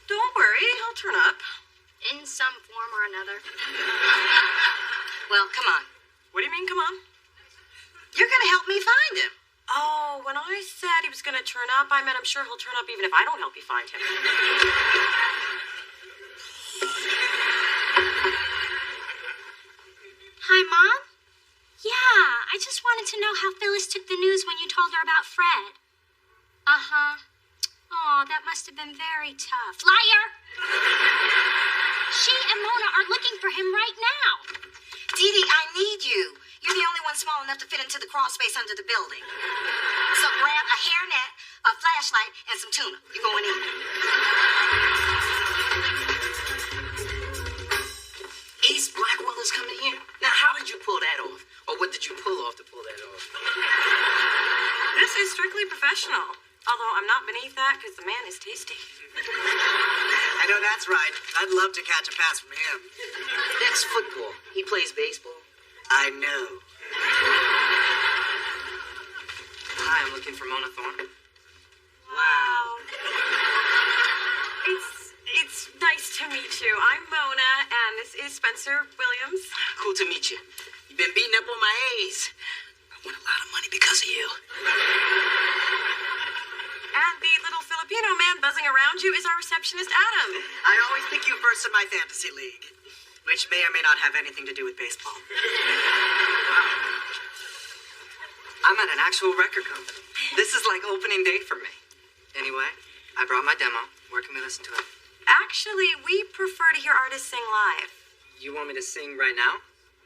Don't worry, he'll turn up. In some form or another. Well, come on. What do you mean, come on? You're gonna help me find him. Oh, when I said he was going to turn up, I meant I'm sure he'll turn up even if I don't help you find him. Hi, Mom? Yeah, I just wanted to know how Phyllis took the news when you told her about Fred. Uh-huh. Oh, that must have been very tough. Liar! She and Mona are looking for him right now. Dee Dee, I need you. You're the only one small enough to fit into the crawl space under the building. So grab a hairnet, a flashlight, and some tuna. You're going in. Ace Blackwell is coming here? Now, how did you pull that off? Or what did you pull off to pull that off? This is strictly professional. Although I'm not beneath that because the man is tasty. I know that's right. I'd love to catch a pass from him. That's football. He plays baseball. I know. Hi, I'm looking for Mona Thorne. Wow. It's nice to meet you. I'm Mona, and this is Spencer Williams. Cool to meet you. You've been beating up on my A's. I won a lot of money because of you. And the little Filipino man buzzing around you is our receptionist, Adam. I always pick you first in my fantasy league, which may or may not have anything to do with baseball. I'm at an actual record company. This is like opening day for me. Anyway, I brought my demo. Where can we listen to it? Actually, we prefer to hear artists sing live. You want me to sing right now?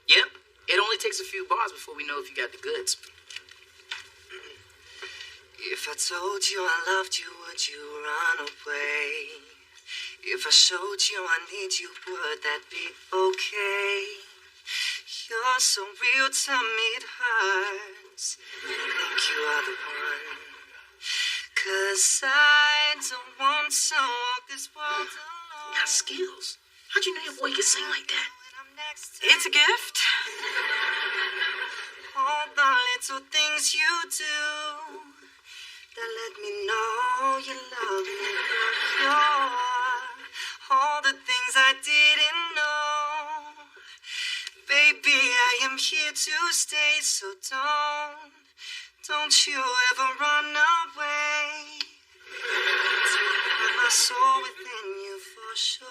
Yep. It only takes a few bars before we know if you got the goods. If I told you I loved you, would you run away? If I showed you I need you, would that be okay? You're so real to me, it hurts. Think you are the one. 'Cause I don't want to walk this world alone. Got skills. How'd you know your boy could sing like that? It's a gift. All the little things you do that let me know you love me, girl. All the things I didn't know. Baby, I am here to stay, so don't you ever run away. Take my soul within you for sure.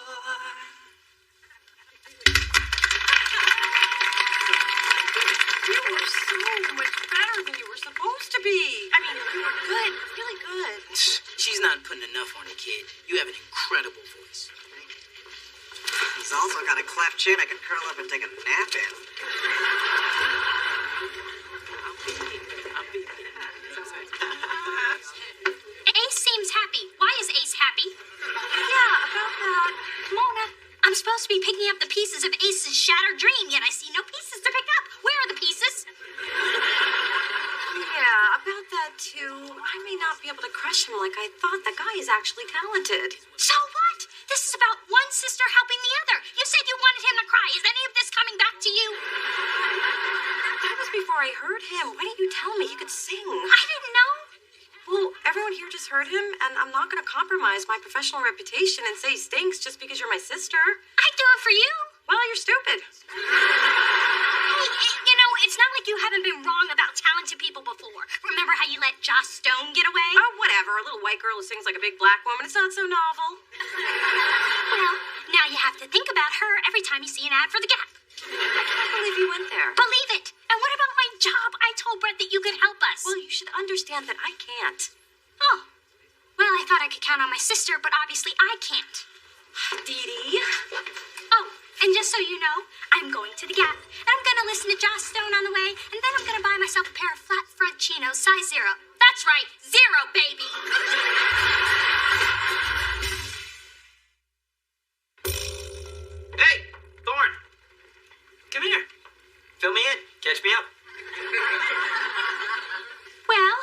You were so much better than you were supposed to be. I mean, you were good, really good. She's not putting enough on it, kid. You have an incredible voice. He's also got a cleft chin I could curl up and take a nap in. Ace seems happy. Why is Ace happy? Yeah, about that. Mona, I'm supposed to be picking up the pieces of Ace's shattered dream, yet I see no pieces to pick up. Where are the pieces? Yeah, about that too. I may not be able to crush him like I thought. The guy is actually talented. So what? This is about one sister helping the other. You said you wanted him to cry. Is any of this coming back to you? That was before I heard him. Why didn't you tell me he could sing? I didn't know. Well, everyone here just heard him, and I'm not going to compromise my professional reputation and say he stinks just because you're my sister. I'd do it for you. Well, you're stupid. Hey, you know, it's not like you haven't been wrong about talented people before. Remember how you let Joss Stone get away? Oh, whatever. A little white girl who sings like a big black woman. It's not so novel. Well, now you have to think about her every time you see an ad for The Gap. I can't believe you went there. Believe it. And what about my job? I told Brett that you could help us. Well, you should understand that I can't. Oh. Well, I thought I could count on my sister, but obviously I can't. Dee Dee. Oh, and just so you know, I'm going to The Gap, and I'm going to listen to Joss Stone on the way, and then I'm going to buy myself a pair of flat front chinos, size 0. That's right, 0, baby. Hey, Thorne. Come here. Fill me in. Catch me up. Well,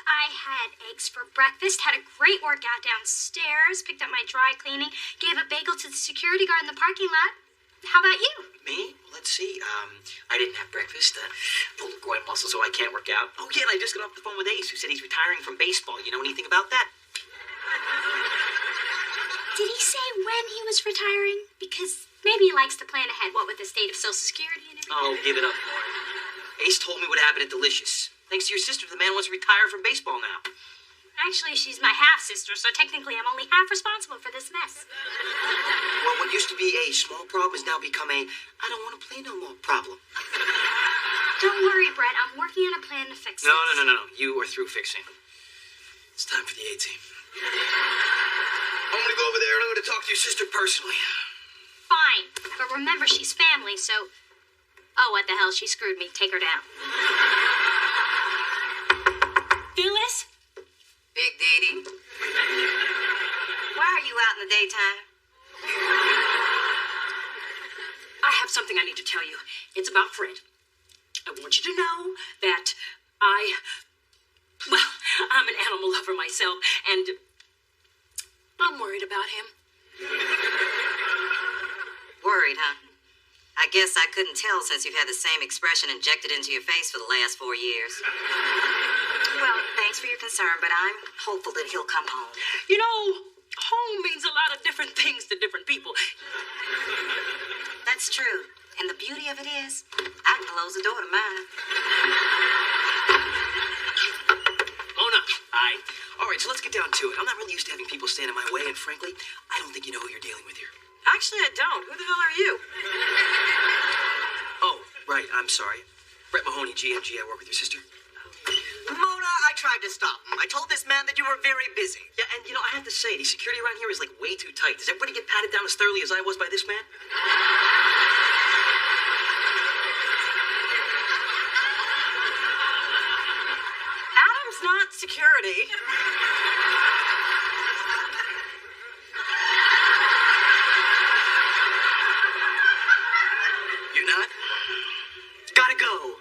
I had eggs for breakfast, had a great workout downstairs, picked up my dry cleaning, gave a bagel to the security guard in the parking lot. How about you? Me? Well, let's see. I didn't have breakfast. Pulled a groin muscle, so I can't work out. Oh, yeah, and I just got off the phone with Ace, who said he's retiring from baseball. You know anything about that? Did he say when he was retiring? Because maybe he likes to plan ahead, what with the state of Social Security and everything. Oh, give it up, Lauren. Ace told me what happened at Delicious. Thanks to your sister, the man wants to retire from baseball now. Actually, she's my half-sister, so technically I'm only half responsible for this mess. Well, what used to be a small problem has now become a I don't want to play no more problem. Don't worry, Brett. I'm working on a plan to fix it. No. You are through fixing. It's time for the A-team. I'm going to go over there and I'm going to talk to your sister personally. Fine. But remember, she's family, so... Oh, what the hell? She screwed me. Take her down. Phyllis? Big Dee. Why are you out in the daytime? I have something I need to tell you. It's about Fred. I want you to know that I'm an animal lover myself, and I'm worried about him. Worried, huh? I guess I couldn't tell since you've had the same expression injected into your face for the last 4 years. Well, thanks for your concern, but I'm hopeful that he'll come home. You know, home means a lot of different things to different people. That's true. And the beauty of it is, I can close the door to mine. Mona. Hi. All right, so let's get down to it. I'm not really used to having people stand in my way, and frankly, I don't think you know who you're dealing with here. Actually, I don't. Who the hell are you? Oh, right. I'm sorry. Brett Mahoney, GMG. I work with your sister. Mona, I I tried to stop him. I told this man that you were very busy. Yeah, and I have to say, the security around here is like way too tight. Does everybody get patted down as thoroughly as I was by this man? Adam's not security. You're not? Gotta go.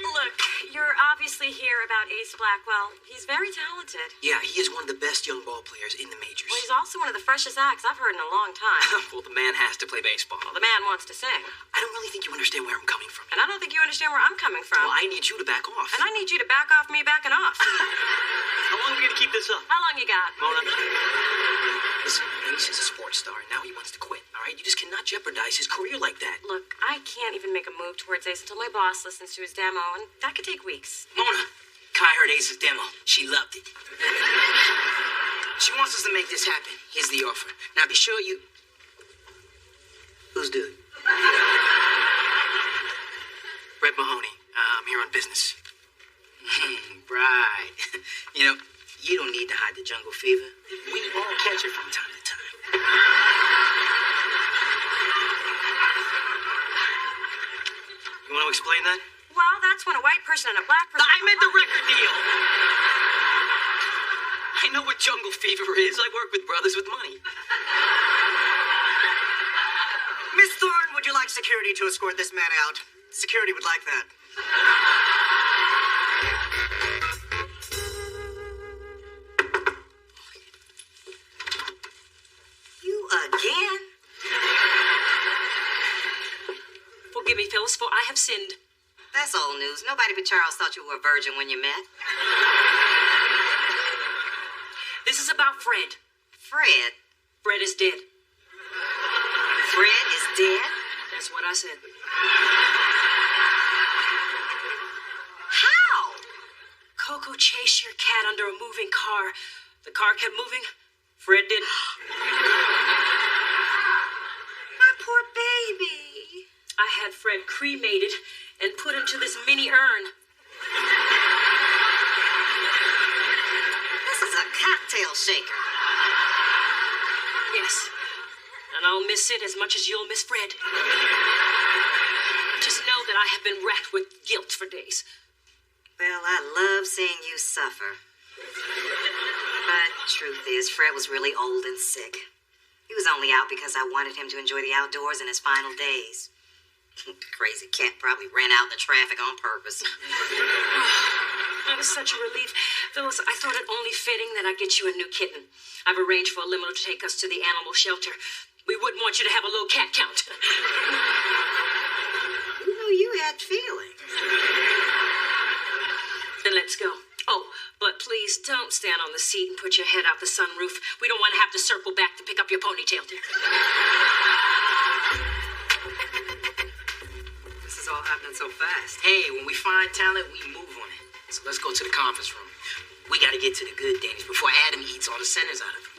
Look, you're obviously here about Ace Blackwell. He's very talented. Yeah, he is one of the best young ball players in the majors. Well, he's also one of the freshest acts I've heard in a long time. Well, the man has to play baseball. Well, the man wants to sing. I don't really think you understand where I'm coming from. And I don't think you understand where I'm coming from. Well, I need you to back off. And I need you to back off me backing off. How long are we going to keep this up? How long you got? Mona. Listen, Ace is a sports star, and now he wants to quit, all right? You just cannot jeopardize his career like that. Look, I can't even make a move towards Ace until my boss listens to his demo, and that could take weeks. Mona, Kai heard Ace's demo. She loved it. She wants us to make this happen. Here's the offer. Now, be sure you... Who's dude? Brett Mahoney. I'm here on business. Right. You don't need to hide the jungle fever. We all catch it from time to time. You want to explain that? Well, that's when a white person and a black person... I meant the record deal! I know what jungle fever is. I work with brothers with money. Miss Thorne, would you like security to escort this man out? Security would like that. You again? Forgive me, Phyllis, for I have sinned. That's old news. Nobody but Charles thought you were a virgin when you met. This is about Fred. Fred? Fred is dead. Fred is dead? That's what I said. How? Coco chased your cat under a moving car. The car kept moving. Fred did. My poor baby. I had Fred cremated and put into this mini urn. This is a cocktail shaker. Yes. And I'll miss it as much as you'll miss Fred. Just know that I have been racked with guilt for days. Well, I love seeing you suffer. But truth is, Fred was really old and sick. He was only out because I wanted him to enjoy the outdoors in his final days. Crazy cat probably ran out in the traffic on purpose. That was such a relief. Phyllis, I thought it only fitting that I get you a new kitten. I've arranged for a limo to take us to the animal shelter. We wouldn't want you to have a low cat count. You know you had feelings. Then let's go. Oh, but please don't stand on the seat and put your head out the sunroof. We don't want to have to circle back to pick up your ponytail, dear. This is all happening so fast. Hey, when we find talent, we move on it. So let's go to the conference room. We got to get to the good Danish before Adam eats all the centers out of it.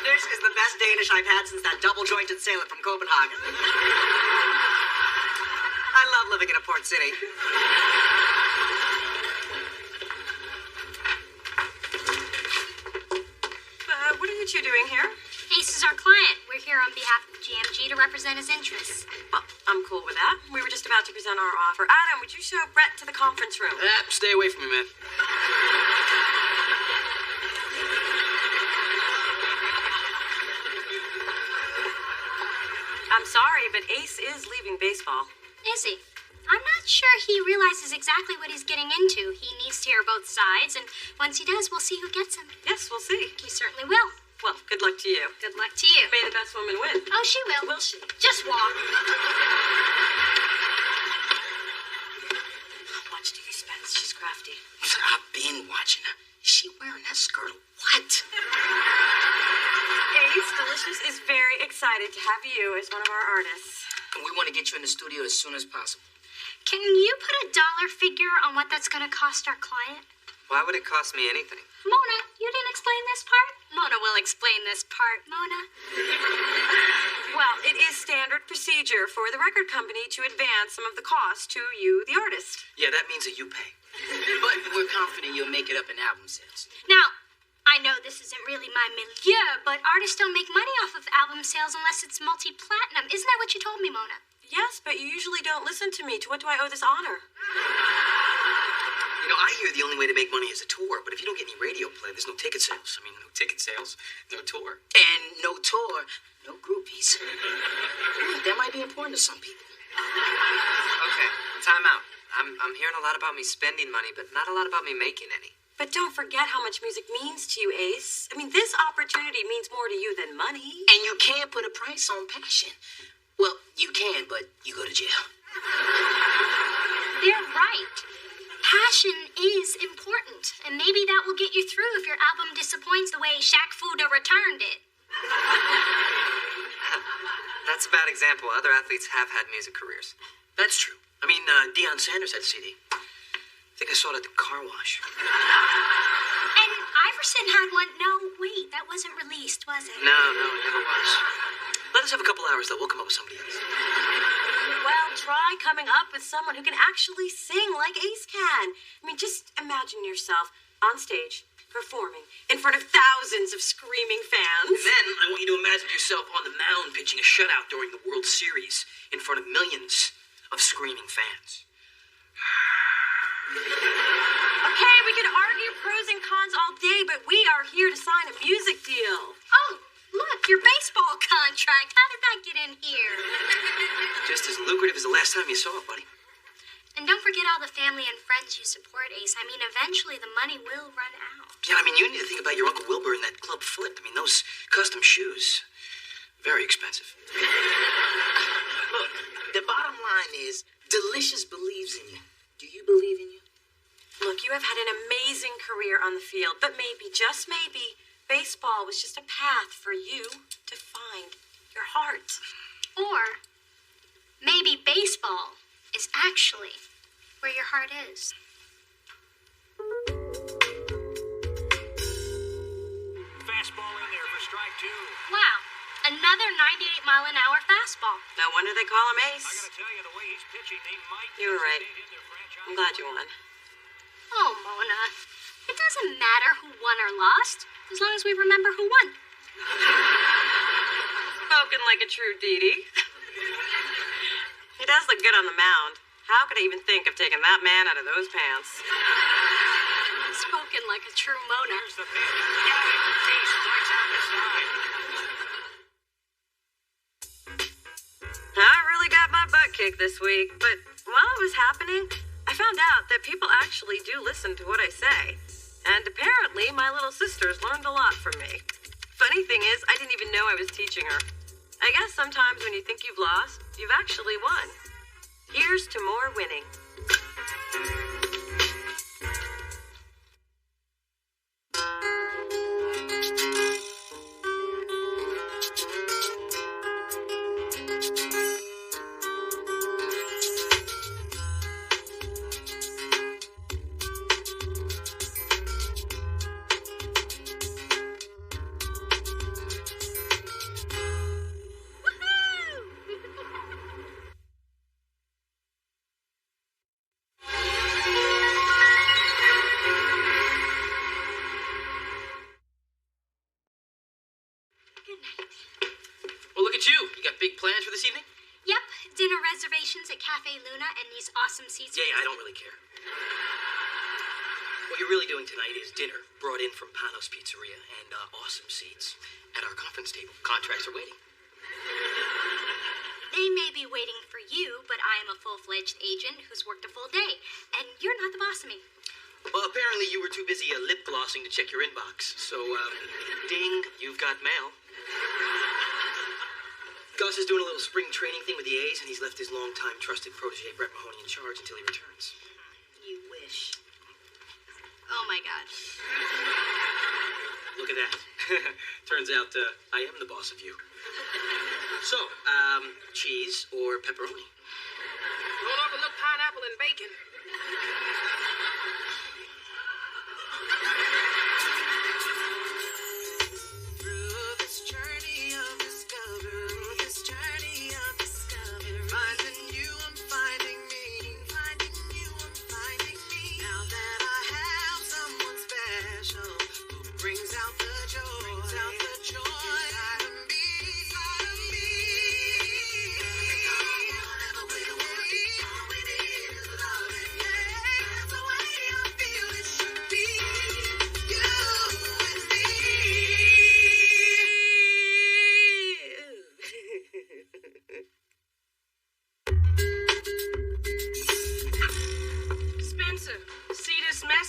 This is the best Danish I've had since that double-jointed sailor from Copenhagen. I love living in a port city. What are you two doing here? Ace is our client. We're here on behalf of GMG to represent his interests. Well, I'm cool with that. We were just about to present our offer. Adam, would you show Brett to the conference room? Stay away from me, man. I'm sorry, but Ace is leaving baseball. Is he? I'm not sure he realizes exactly what he's getting into. He needs to hear both sides, and once he does, we'll see who gets him. Yes, we'll see. We certainly will. Well, good luck to you. Good luck to you. May the best woman win. Oh, she will. Will she? Just walk. Watch Dee Spence. She's crafty. I've been watching her. Is she wearing that skirt or what? Ace Delicious is very excited to have you as one of our artists. And we want to get you in the studio as soon as possible. Can you put a dollar figure on what that's going to cost our client? Why would it cost me anything? Mona, you didn't explain this part? Mona will explain this part, Mona. Well, it is standard procedure for the record company to advance some of the cost to you, the artist. Yeah, that means that you pay. But we're confident you'll make it up in album sales. Now, I know this isn't really my milieu, but artists don't make money off of album sales unless it's multi-platinum. Isn't that what you told me, Mona? Yes, but you usually don't listen to me. To what do I owe this honor? You know, I hear the only way to make money is a tour, but if you don't get any radio play, there's no ticket sales. I mean, no ticket sales, no tour. And no tour, no groupies. That might be important to some people. Okay, time out. I'm hearing a lot about me spending money, but not a lot about me making any. But don't forget how much music means to you, Ace. I mean, this opportunity means more to you than money. And you can't put a price on passion. Well, you can, but you go to jail. They're right. Passion is important, and maybe that will get you through if your album disappoints the way Shaq Fuda returned it. That's a bad example. Other athletes have had music careers. That's true. I mean, Deion Sanders had a CD. I think I saw it at the car wash. And Iverson had one. No, wait, that wasn't released, was it? No, it never was. Let us have a couple hours, though. We'll come up with somebody else. Well, try coming up with someone who can actually sing like Ace can. I mean, just imagine yourself on stage, performing, in front of thousands of screaming fans. And then I want you to imagine yourself on the mound pitching a shutout during the World Series in front of millions of screaming fans. Okay, we can argue pros and cons all day, but we are here to sign a music deal. Oh, look, your baseball contract. How did that get in here? Just as lucrative as the last time you saw it, buddy. And don't forget all the family and friends you support, Ace. I mean, eventually the money will run out. Yeah, I mean, you need to think about your Uncle Wilbur and that Club Flip. I mean, those custom shoes, very expensive. Look, the bottom line is, Delicious believes in you. Do you believe in you? Look, you have had an amazing career on the field, but maybe, just maybe, baseball was just a path for you to find your heart. Or maybe baseball is actually where your heart is. Fastball in there for strike two. Wow, another 98-mile-an-hour fastball. No wonder they call him Ace. I gotta tell you, the way he's pitching, they might. You were right. I'm glad you won. Oh, Mona, it doesn't matter who won or lost, as long as we remember who won. Spoken like a true Dee. He does look good on the mound. How could I even think of taking that man out of those pants? Spoken like a true Mona. Here's the pitch. Got it. He strikes out the side. I really got my butt kicked this week, but while it was happening, I found out that people actually do listen to what I say. And apparently, my little sister's learned a lot from me. Funny thing is, I didn't even know I was teaching her. I guess sometimes when you think you've lost, you've actually won. Here's to more winning. Well, look at you. You got big plans for this evening? Yep, dinner reservations at Cafe Luna and these awesome seats. Yeah, I don't really care. What you're really doing tonight is dinner brought in from Panos Pizzeria and awesome seats at our conference table. Contracts are waiting. They may be waiting for you, but I am a full-fledged agent who's worked a full day, and you're not the boss of me. Well, apparently you were too busy lip glossing to check your inbox. So, ding, you've got mail. Gus is doing a little spring training thing with the A's, and he's left his longtime trusted protege, Brett Mahoney, in charge until he returns. You wish. Oh, my God. Look at that. Turns out I am the boss of you. So, cheese or pepperoni? Don't overlook pineapple and bacon.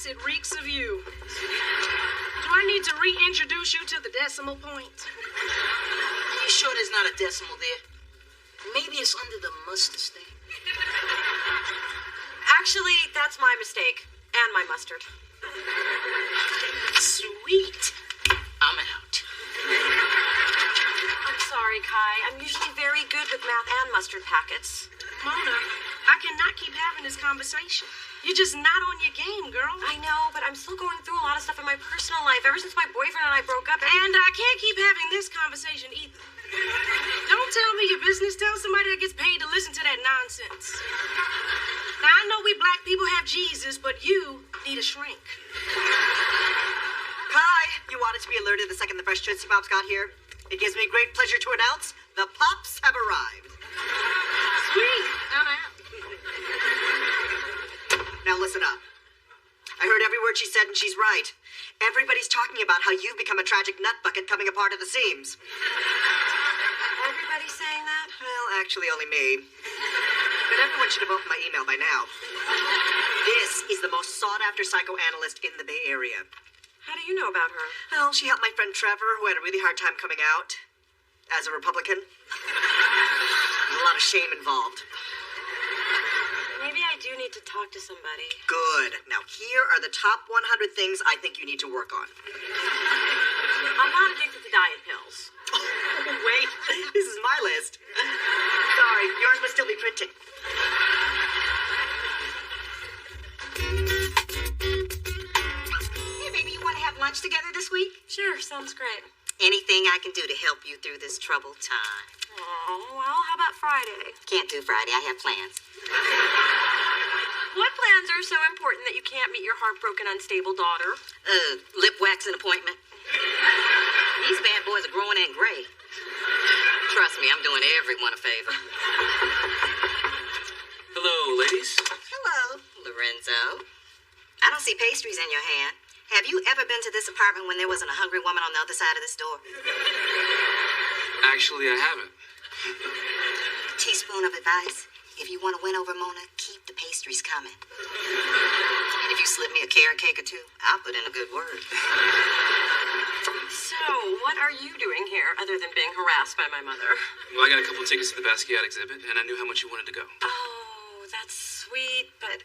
Yes, it reeks of you. Do I need to reintroduce you to the decimal point? Are you sure there's not a decimal there? Maybe it's under the mustard stain. Actually, that's my mistake. And my mustard. Sweet. I'm out. I'm sorry, Kai. I'm usually very good with math and mustard packets. Mona, I cannot keep having this conversation. You're just not on your game, girl. I know, but I'm still going through a lot of stuff in my personal life ever since my boyfriend and I broke up. And I can't keep having this conversation either. Don't tell me your business. Tell somebody that gets paid to listen to that nonsense. Now, I know we black people have Jesus, but you need a shrink. Kai, you wanted to be alerted the second the fresh Tootsie Pops got here. It gives me great pleasure to announce the Pops have arrived. Sweet. I'm out. Now listen up. I heard every word she said, and she's right. Everybody's talking about how you've become a tragic nut bucket coming apart at the seams. Everybody's saying that? Well, actually, only me. But everyone should have opened my email by now. This is the most sought-after psychoanalyst in the Bay Area. How do you know about her? Well, she helped my friend Trevor, who had a really hard time coming out as a Republican. There's a lot of shame involved. Maybe I do need to talk to somebody. Good. Now, here are the top 100 things I think you need to work on. I'm not addicted to diet pills. Wait, this is my list. Sorry, yours must still be printing. Hey, baby, you want to have lunch together this week? Sure, sounds great. Anything I can do to help you through this troubled time. Oh, well, how about Friday? Can't do Friday. I have plans. What plans are so important that you can't meet your heartbroken, unstable daughter? Lip waxing appointment. These bad boys are growing and gray. Trust me, I'm doing everyone a favor. Hello, ladies. Hello, Lorenzo. I don't see pastries in your hand. Have you ever been to this apartment when there wasn't a hungry woman on the other side of this door? Actually, I haven't. Teaspoon of advice. If you want to win over Mona, keep the pastries coming. And if you slip me a carrot cake or two, I'll put in a good word. So, what are you doing here other than being harassed by my mother? Well, I got a couple tickets to the Basquiat exhibit, and I knew how much you wanted to go. Oh, that's sweet, but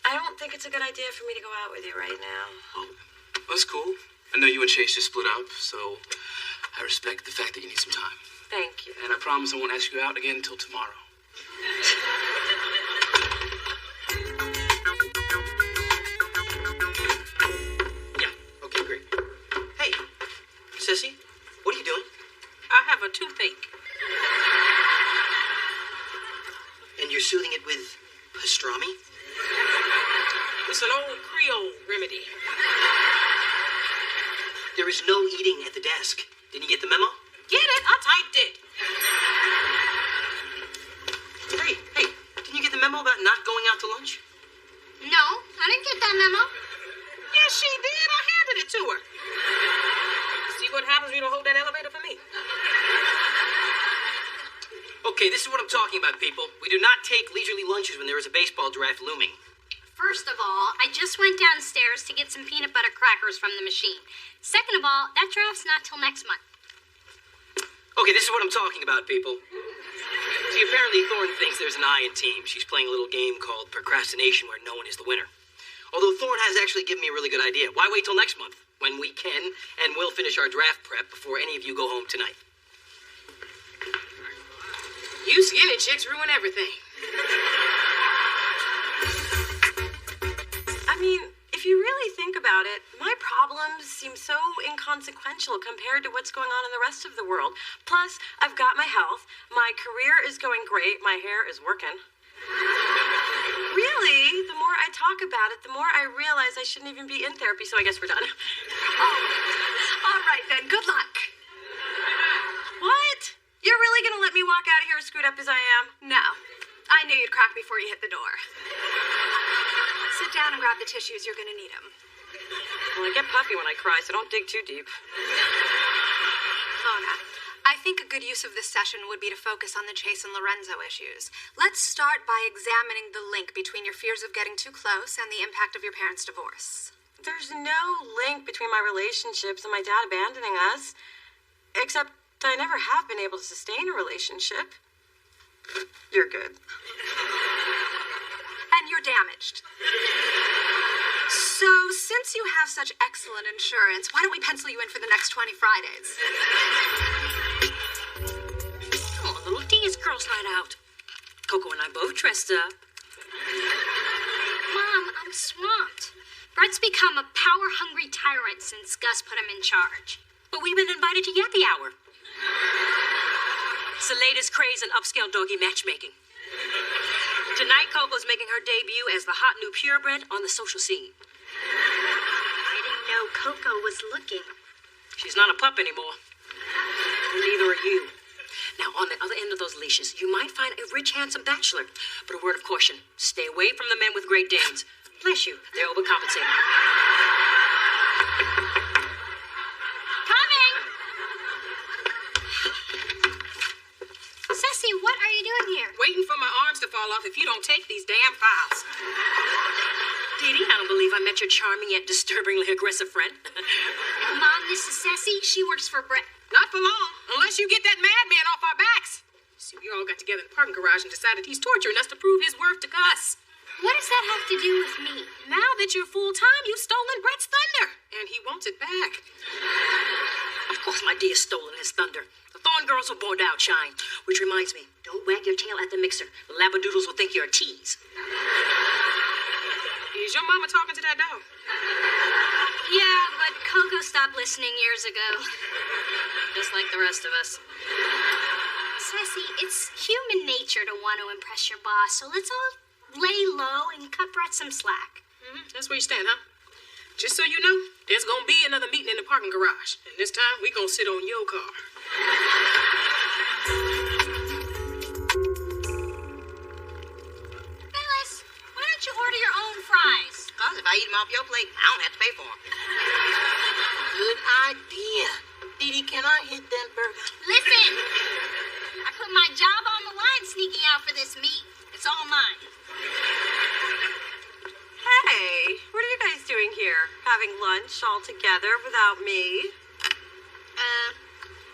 I don't think it's a good idea for me to go out with you right now. Oh, that's cool. I know you and Chase just split up, so I respect the fact that you need some time. Thank you. And I promise I won't ask you out again until tomorrow. Yeah, okay, great. Hey, Sissy, what are you doing? I have a toothache. And you're soothing it with pastrami? It's an old Creole remedy. There is no eating at the desk. Didn't you get the memo? Get it? I typed it. Hey, didn't you get the memo about not going out to lunch? No, I didn't get that memo. Yes, she did. I handed it to her. See what happens when you don't hold that elevator for me. Okay, this is what I'm talking about, people. We do not take leisurely lunches when there is a baseball draft looming. First of all, I just went downstairs to get some peanut butter crackers from the machine. Second of all, that draft's not till next month. Okay, this is what I'm talking about, people. See, apparently Thorne thinks there's an I in team. She's playing a little game called procrastination where no one is the winner. Although Thorne has actually given me a really good idea. Why wait till next month when we can and will finish our draft prep before any of you go home tonight? You skinny chicks ruin everything. I mean, if you really think about it, my problems seem so inconsequential compared to what's going on in the rest of the world. Plus, I've got my health, my career is going great, my hair is working. Really, the more I talk about it, the more I realize I shouldn't even be in therapy, so I guess we're done. All right, then. Good luck. What? You're really gonna let me walk out of here as screwed up as I am? No. I knew you'd crack before you hit the door. Sit down and grab the tissues. You're going to need them. Well, I get puffy when I cry, so don't dig too deep. Mona, I think a good use of this session would be to focus on the Chase and Lorenzo issues. Let's start by examining the link between your fears of getting too close and the impact of your parents' divorce. There's no link between my relationships and my dad abandoning us. Except I never have been able to sustain a relationship. You're good. And you're damaged. So, since you have such excellent insurance, why don't we pencil you in for the next 20 Fridays? Come on, little D, it's girls' night out. Coco and I both dressed up. Mom, I'm swamped. Brett's become a power-hungry tyrant since Gus put him in charge. But we've been invited to Yappy Hour. It's the latest craze in upscale doggy matchmaking. Tonight, Coco's making her debut as the hot new purebred on the social scene. I didn't know Coco was looking. She's not a pup anymore. Neither are you. Now, on the other end of those leashes, you might find a rich, handsome bachelor. But a word of caution, stay away from the men with Great Danes. Bless you, they're overcompensating. Coming! Ceci, what are you doing here? Waiting for my arms to fall off if you don't take these damn files. Dee Dee, I don't believe I met your charming yet disturbingly aggressive friend. Mom, this is Ceci. She works for Brett. Not for long, unless you get that madman off our backs. See, we all got together in the parking garage and decided he's torturing us to prove his worth to Gus. What does that have to do with me? Now that you're full-time, you've stolen Brett's thunder, and he wants it back. Of course, my dear stolen his thunder. The Thorn girls were born to outshine. Which reminds me, don't wag your tail at the mixer. The labradoodles will think you're a tease. Is your mama talking to that dog? Yeah, but Coco stopped listening years ago. Just like the rest of us. Ceci, it's human nature to want to impress your boss, so let's all lay low and cut Brett some slack. That's where you stand, huh? Just so you know, there's gonna be another meeting in the parking garage. And this time, we gonna sit on your car. Phyllis, why don't you order your own fries? Because if I eat them off your plate, I don't have to pay for them. Good idea. Dee Dee, can I hit that burger? Listen, I put my job on the line sneaking out for this meat. It's all mine. Hey, what are you guys doing here? Having lunch all together without me?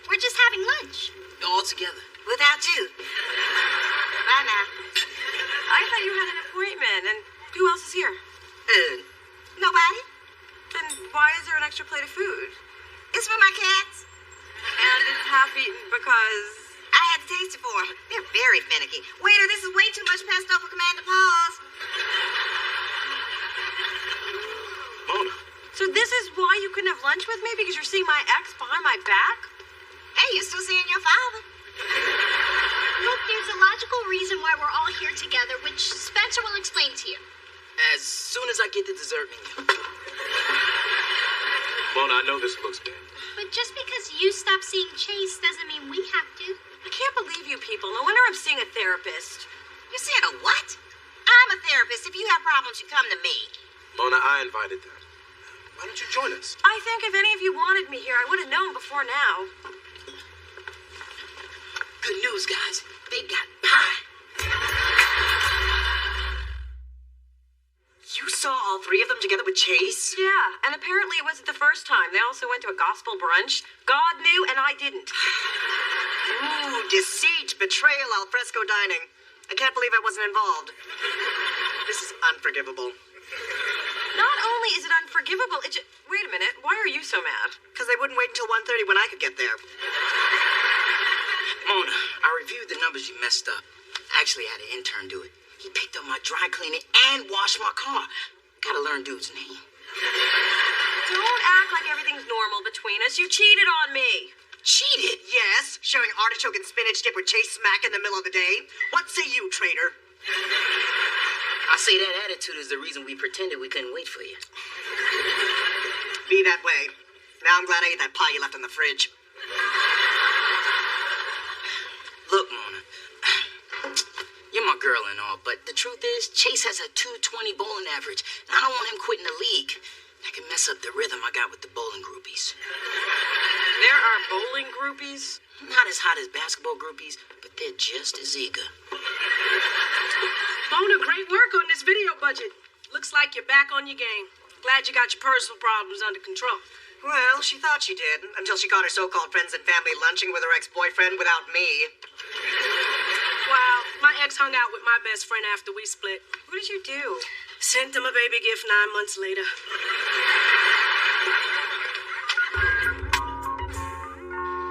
We're just having lunch. All together. Without you. Bye now. I thought you had an appointment, and who else is here? Nobody. Then why is there an extra plate of food? It's for my cats. And it's half-eaten because... I had to taste it for them. They're very finicky. Waiter, this is way too much pesto for Commander Paws. Mona. So this is why you couldn't have lunch with me? Because you're seeing my ex behind my back? Hey, you're still seeing your father. Look, there's a logical reason why we're all here together, which Spencer will explain to you. As soon as I get the dessert menu. Mona, I know this looks bad. But just because you stop seeing Chase doesn't mean we have to. I can't believe you people. No wonder I'm seeing a therapist. You're seeing a what? I'm a therapist. If you have problems, you come to me. Mona, I invited that. Why don't you join us? I think if any of you wanted me here, I would have known before now. Good news, guys. They got pie. You saw all three of them together with Chase? Yeah, and apparently it wasn't the first time. They also went to a gospel brunch. God knew, and I didn't. Ooh, deceit, betrayal, al fresco dining. I can't believe I wasn't involved. This is unforgivable. Not only is it unforgivable, wait a minute, why are you so mad? Because they wouldn't wait until 1:30 when I could get there. Mona, I reviewed the numbers you messed up. I actually had an intern do it. He picked up my dry cleaning and washed my car. Gotta learn dude's name. Don't act like everything's normal between us. You cheated on me. Cheated? Yes. Sharing artichoke and spinach dip with Chase smack in the middle of the day. What say you, traitor? I say that attitude is the reason we pretended we couldn't wait for you. Be that way. Now I'm glad I ate that pie you left in the fridge. Look, Mona, you're my girl and all, but the truth is, Chase has a 220 bowling average, and I don't want him quitting the league. That can mess up the rhythm I got with the bowling groupies. There are bowling groupies? Not as hot as basketball groupies, but they're just as eager. Mona, great work on this video budget. Looks like you're back on your game. Glad you got your personal problems under control. Well, she thought she did, until she caught her so-called friends and family lunching with her ex-boyfriend without me. Wow, my ex hung out with my best friend after we split. What did you do? Sent him a baby gift 9 months later.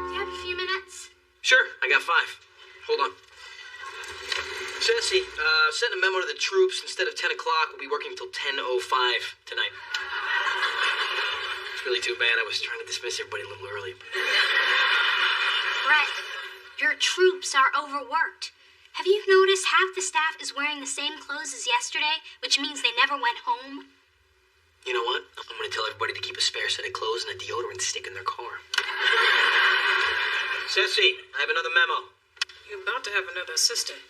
Do you have a few minutes? Sure, I got 5. Hold on. Ceci, sent a memo to the troops. Instead of 10 o'clock, we'll be working till 10:05 tonight. It's really too bad. I was trying to dismiss everybody a little early. Brett, your troops are overworked. Have you noticed half the staff is wearing the same clothes as yesterday, which means they never went home? You know what? I'm going to tell everybody to keep a spare set of clothes and a deodorant stick in their car. Ceci, I have another memo. You're about to have another assistant.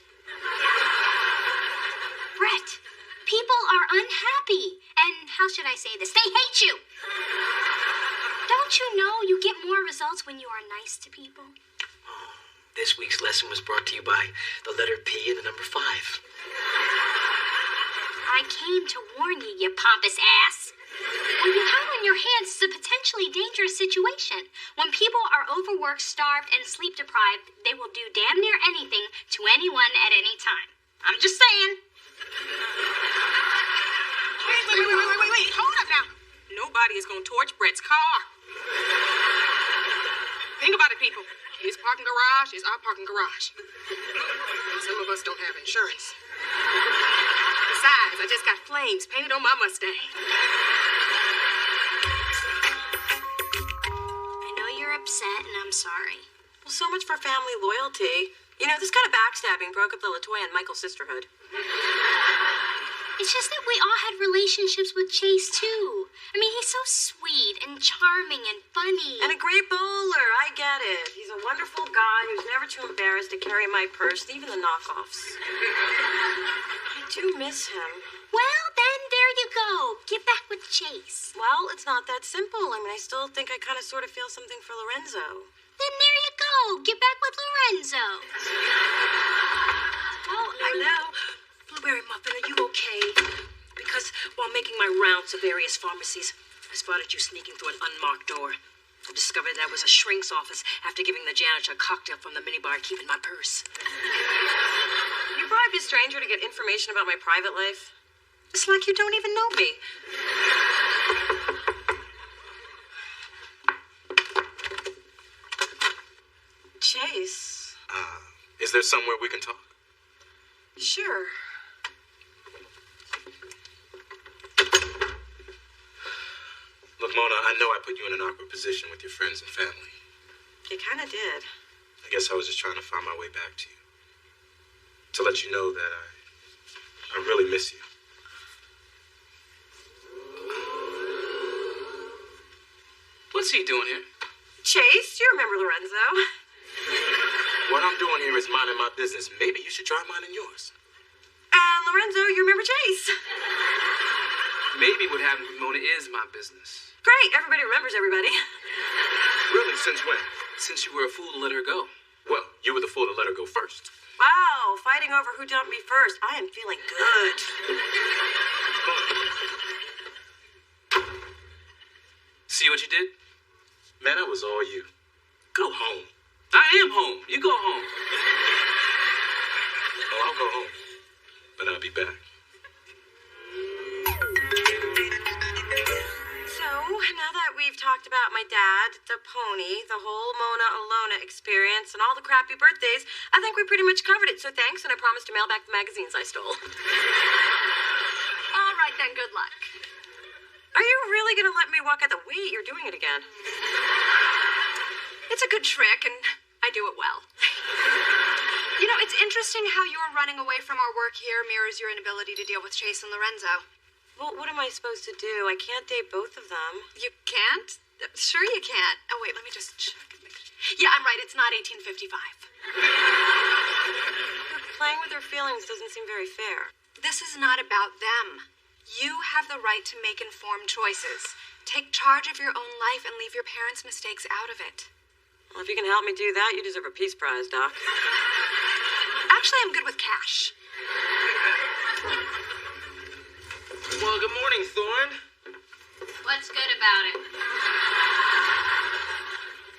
Brett, people are unhappy. And how should I say this? They hate you. Don't you know you get more results when you are nice to people? This week's lesson was brought to you by the letter P and the number 5. I came to warn you, you pompous ass. When you have on your hands, it's a potentially dangerous situation. When people are overworked, starved, and sleep deprived, they will do damn near anything to anyone at any time. I'm just saying. Wait. Hold up now. Nobody is going to torch Brett's car. Think about it, people. His parking garage is our parking garage. Some of us don't have insurance. Besides, I just got flames painted on my Mustang. I know you're upset, and I'm sorry. Well, so much for family loyalty. You know, this kind of backstabbing broke up the LaToya and Michael sisterhood. It's just that we all had relationships with Chase, too. I mean, he's so sweet and charming and funny. And a great bowler, I get it. He's a wonderful guy who's never too embarrassed to carry my purse, even the knockoffs. I do miss him. Well, then there you go. Get back with Chase. Well, it's not that simple. I mean, I still think I kind of sort of feel something for Lorenzo. Then there you go. Get back with Lorenzo. Oh, hello. Blueberry Muffin, are you okay? Because while making my rounds of various pharmacies, I spotted you sneaking through an unmarked door. I discovered that was a shrink's office after giving the janitor a cocktail from the minibar I keep in my purse. You bribed a stranger to get information about my private life? It's like you don't even know me. Chase. Is there somewhere we can talk? Sure. Look, Mona, I know I put you in an awkward position with your friends and family. You kind of did. I guess I was just trying to find my way back to you. To let you know that I really miss you. What's he doing here? Chase, do you remember Lorenzo? What I'm doing here is minding my business. Maybe you should try minding yours. Lorenzo, you remember Chase? Maybe what happened with Mona is my business. Great, everybody remembers everybody. Really, since when? Since you were a fool to let her go. Well, you were the fool to let her go first. Wow, fighting over who dumped me first. I am feeling good. See what you did? Man, that was all you. Go home. I am home. You go home. Oh, I'll go home. But I'll be back. So, now that we've talked about my dad, the pony, the whole Mona Alona experience, and all the crappy birthdays, I think we pretty much covered it. So thanks, and I promise to mail back the magazines I stole. All right, then, good luck. Are you really going to let me walk out the way you're doing it again? It's a good trick, and I do it well. You know, it's interesting how your running away from our work here mirrors your inability to deal with Chase and Lorenzo. Well, what am I supposed to do? I can't date both of them. You can't? Sure you can't. Oh, wait, let me just check. Yeah, I'm right. It's not 1855. Playing with their feelings doesn't seem very fair. This is not about them. You have the right to make informed choices. Take charge of your own life and leave your parents' mistakes out of it. Well, if you can help me do that, you deserve a Peace Prize, Doc. Actually, I'm good with cash. Well, good morning, Thorn. What's good about it?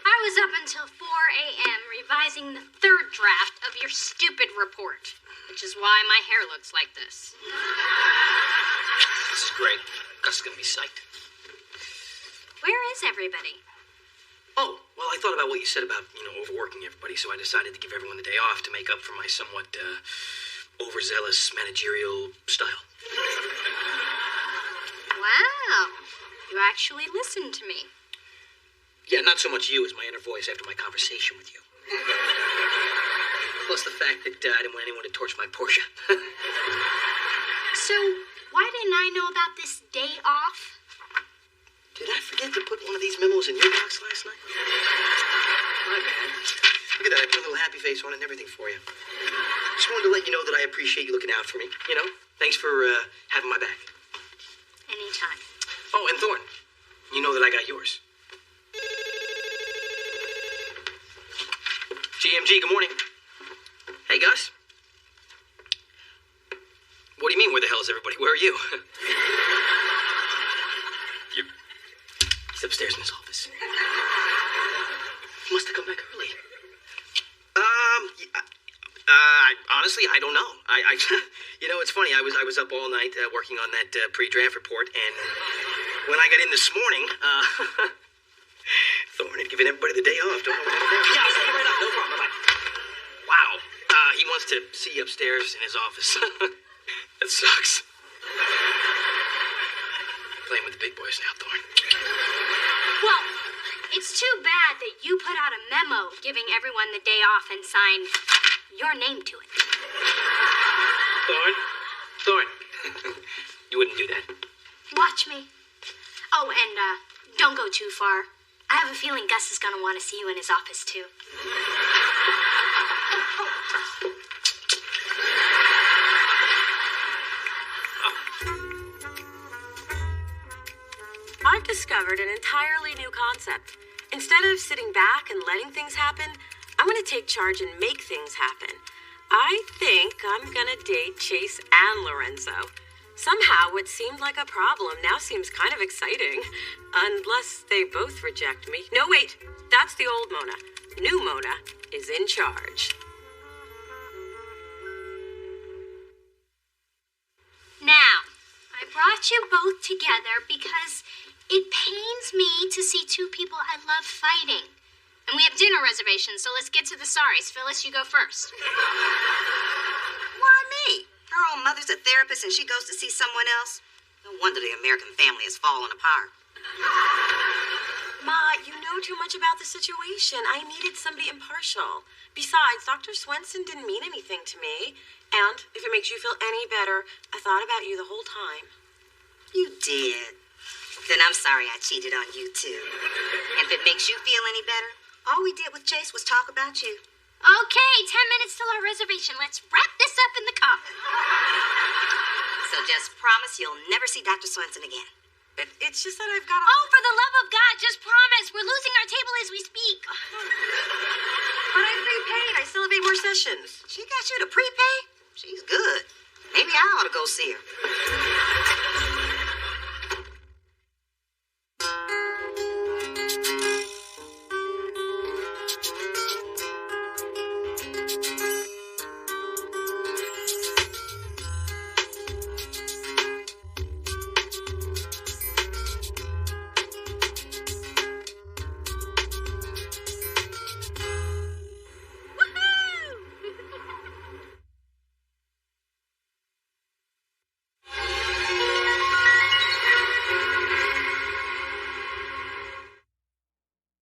I was up until 4 a.m. revising the third draft of your stupid report, which is why my hair looks like this. This is great. Gus is gonna be psyched. Where is everybody? Oh, well, I thought about what you said about, overworking everybody, so I decided to give everyone the day off to make up for my somewhat, overzealous managerial style. Wow. You actually listened to me. Yeah, not so much you as my inner voice after my conversation with you. Plus the fact that I didn't want anyone to torch my Porsche. So, why didn't I know about this day off? Did I forget to put one of these memos in your box last night? My bad. Look at that, I put a little happy face on it and everything for you. Just wanted to let you know that I appreciate you looking out for me, Thanks for having my back. Anytime. Oh, and Thorn, you know that I got yours. GMG, good morning. Hey, Gus. What do you mean, where the hell is everybody? Where are you? He's upstairs in his office. He must have come back early. Honestly, I don't know. It's funny. I was up all night working on that pre-draft report, and when I got in this morning, Thorne had given everybody the day off. Don't know what happened. Yeah, I'll set it right up. No problem. Bye-bye. Wow. He wants to see you upstairs in his office. That sucks. Playing with the big boys now, Thorne. Well, it's too bad that you put out a memo giving everyone the day off and signed your name to it. Thorne. You wouldn't do that. Watch me. Oh, and don't go too far. I have a feeling Gus is going to want to see you in his office, too. I've discovered an entirely new concept. Instead of sitting back and letting things happen, I'm going to take charge and make things happen. I think I'm going to date Chase and Lorenzo. Somehow, what seemed like a problem now seems kind of exciting. Unless they both reject me. No, wait. That's the old Mona. New Mona is in charge. Now, I brought you both together because it pains me to see two people I love fighting. And we have dinner reservations, so let's get to the sorries. Phyllis, you go first. Why me? Her own mother's a therapist and she goes to see someone else. No wonder the American family has fallen apart. Ma, you know too much about the situation. I needed somebody impartial. Besides, Dr. Swenson didn't mean anything to me. And if it makes you feel any better, I thought about you the whole time. You did. Then I'm sorry I cheated on you, too. And if it makes you feel any better, all we did with Chase was talk about you. Okay, 10 minutes till our reservation. Let's wrap this up in the car. So just promise you'll never see Dr. Swenson again. It's just that I've got a... Oh, for the love of God, just promise. We're losing our table as we speak. But I prepaid. I still have 8 more sessions. She got you to prepay? She's good. Maybe I ought to go see her.